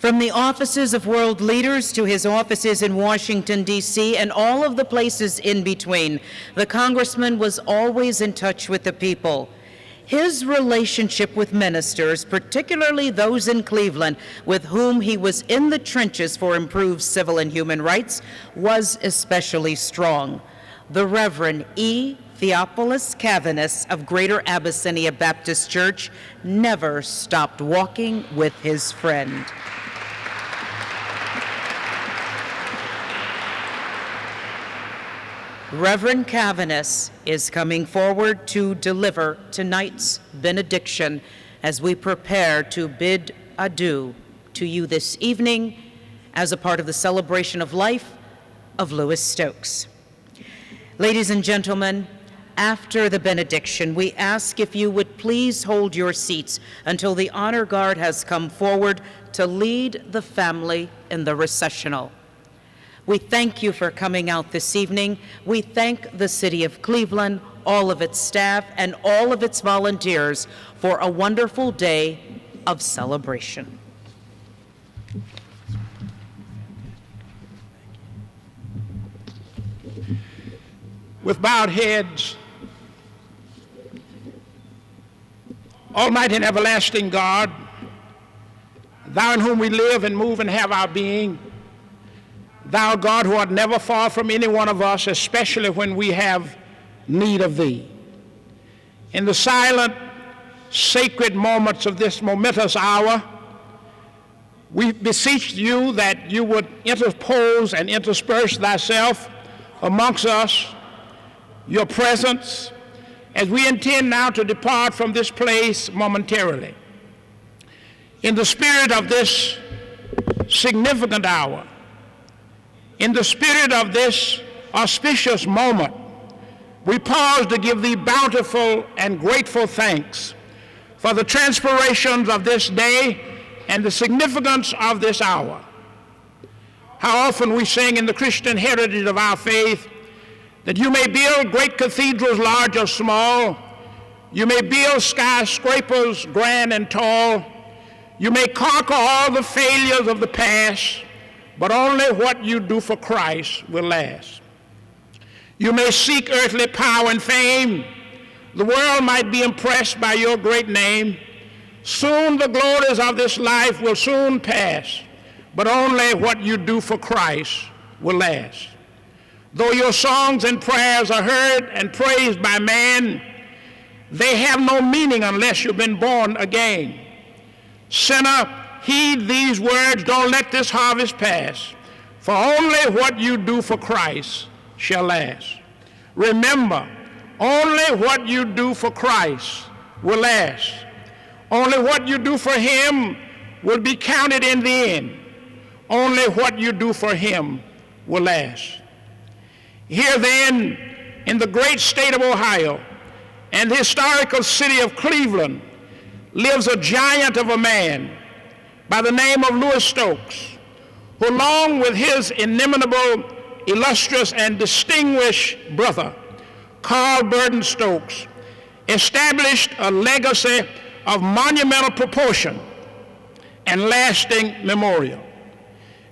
From the offices of world leaders to his offices in Washington, D.C., and all of the places in between, the Congressman was always in touch with the people. His relationship with ministers, particularly those in Cleveland with whom he was in the trenches for improved civil and human rights, was especially strong. The Reverend E. Theophilus Cavaness of Greater Abyssinia Baptist Church never stopped walking with his friend. Reverend Cavaness is coming forward to deliver tonight's benediction as we prepare to bid adieu to you this evening as a part of the celebration of life of Louis Stokes. Ladies and gentlemen, after the benediction, we ask if you would please hold your seats until the honor guard has come forward to lead the family in the recessional. We thank you for coming out this evening. We thank the City of Cleveland, all of its staff, and all of its volunteers for a wonderful day of celebration. With bowed heads, Almighty and everlasting God, thou in whom we live and move and have our being, thou God who art never far from any one of us, especially when we have need of thee. In the silent, sacred moments of this momentous hour, we beseech you that you would interpose and intersperse thyself amongst us, your presence, as we intend now to depart from this place momentarily. In the spirit of this significant hour, in the spirit of this auspicious moment, we pause to give thee bountiful and grateful thanks for the transpirations of this day and the significance of this hour. How often we sing in the Christian heritage of our faith that you may build great cathedrals, large or small. You may build skyscrapers, grand and tall. You may conquer all the failures of the past, but only what you do for Christ will last. You may seek earthly power and fame. The world might be impressed by your great name. Soon the glories of this life will soon pass, but only what you do for Christ will last. Though your songs and prayers are heard and praised by man, they have no meaning unless you've been born again. Sinner, heed these words, don't let this harvest pass, for only what you do for Christ shall last. Remember, only what you do for Christ will last. Only what you do for him will be counted in the end. Only what you do for him will last. Here then, in the great state of Ohio and the historical city of Cleveland, lives a giant of a man by the name of Louis Stokes, who along with his inimitable, illustrious, and distinguished brother, Carl Burden Stokes, established a legacy of monumental proportion and lasting memorial.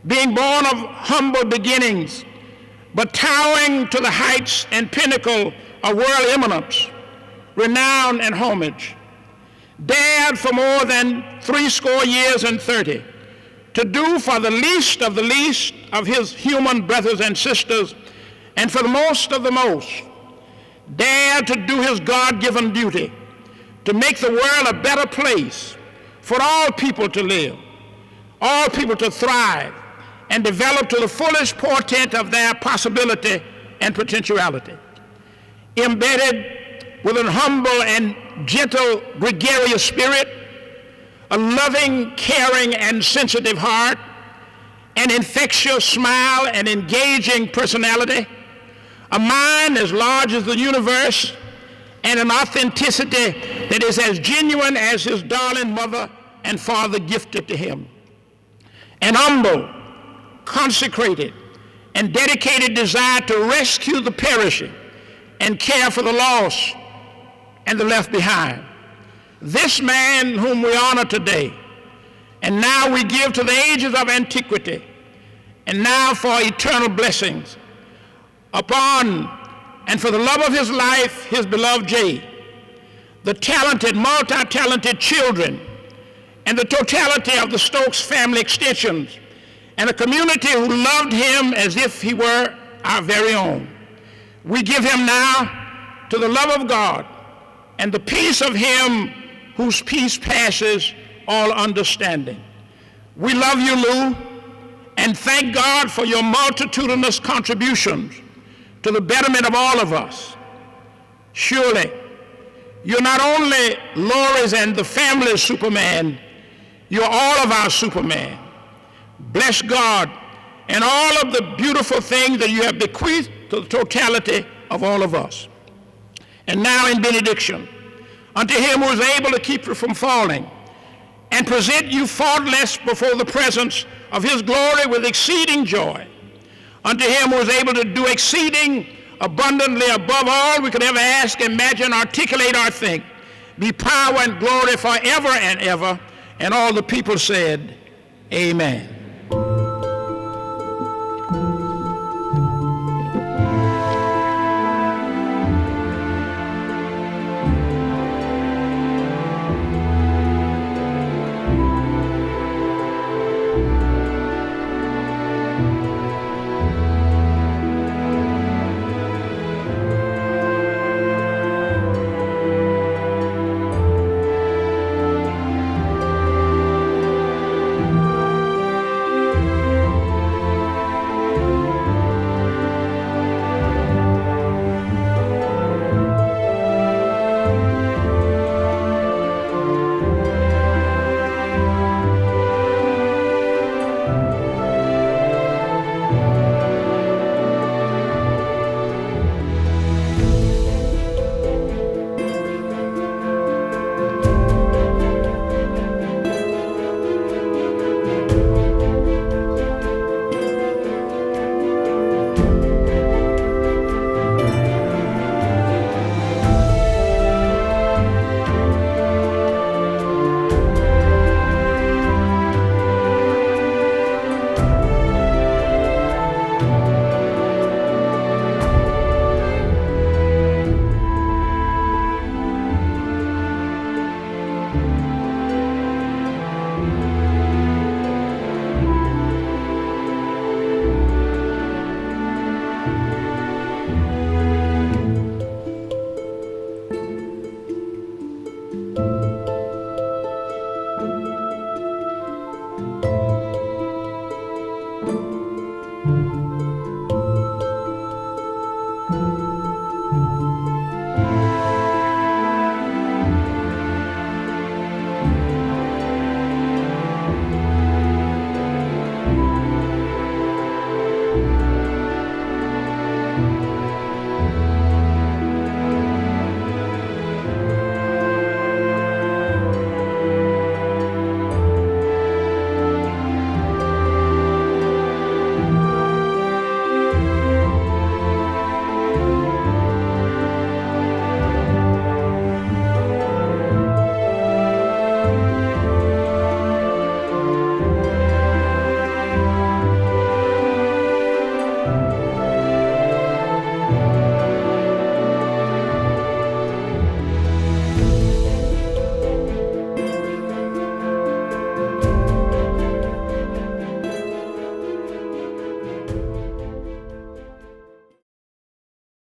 Being born of humble beginnings, but towering to the heights and pinnacle of world eminence, renown and homage, dared for more than 60 years and 30 to do for the least of his human brothers and sisters, and for the most of the most, dared to do his God-given duty to make the world a better place for all people to live, all people to thrive, and develop to the fullest portent of their possibility and potentiality. Embedded with an humble and gentle, gregarious spirit, a loving, caring, and sensitive heart, an infectious smile and engaging personality, a mind as large as the universe, and an authenticity that is as genuine as his darling mother and father gifted to him. An humble, consecrated, and dedicated desire to rescue the perishing and care for the lost and the left behind. This man whom we honor today, and now we give to the ages of antiquity, and now for eternal blessings upon and for the love of his life, his beloved Jay, the talented, multi-talented children, and the totality of the Stokes family extensions, and a community who loved him as if he were our very own. We give him now to the love of God and the peace of him whose peace passes all understanding. We love you, Lou, and thank God for your multitudinous contributions to the betterment of all of us. Surely, you're not only Lori's and the family's Superman, you're all of our Superman. bless God and all of the beautiful things that you have bequeathed to the totality of all of us. And now in benediction, unto him who is able to keep you from falling and present you faultless before the presence of his glory with exceeding joy, unto him who is able to do exceeding abundantly above all we could ever ask, imagine, articulate, or think, be power and glory forever and ever. And all the people said, amen.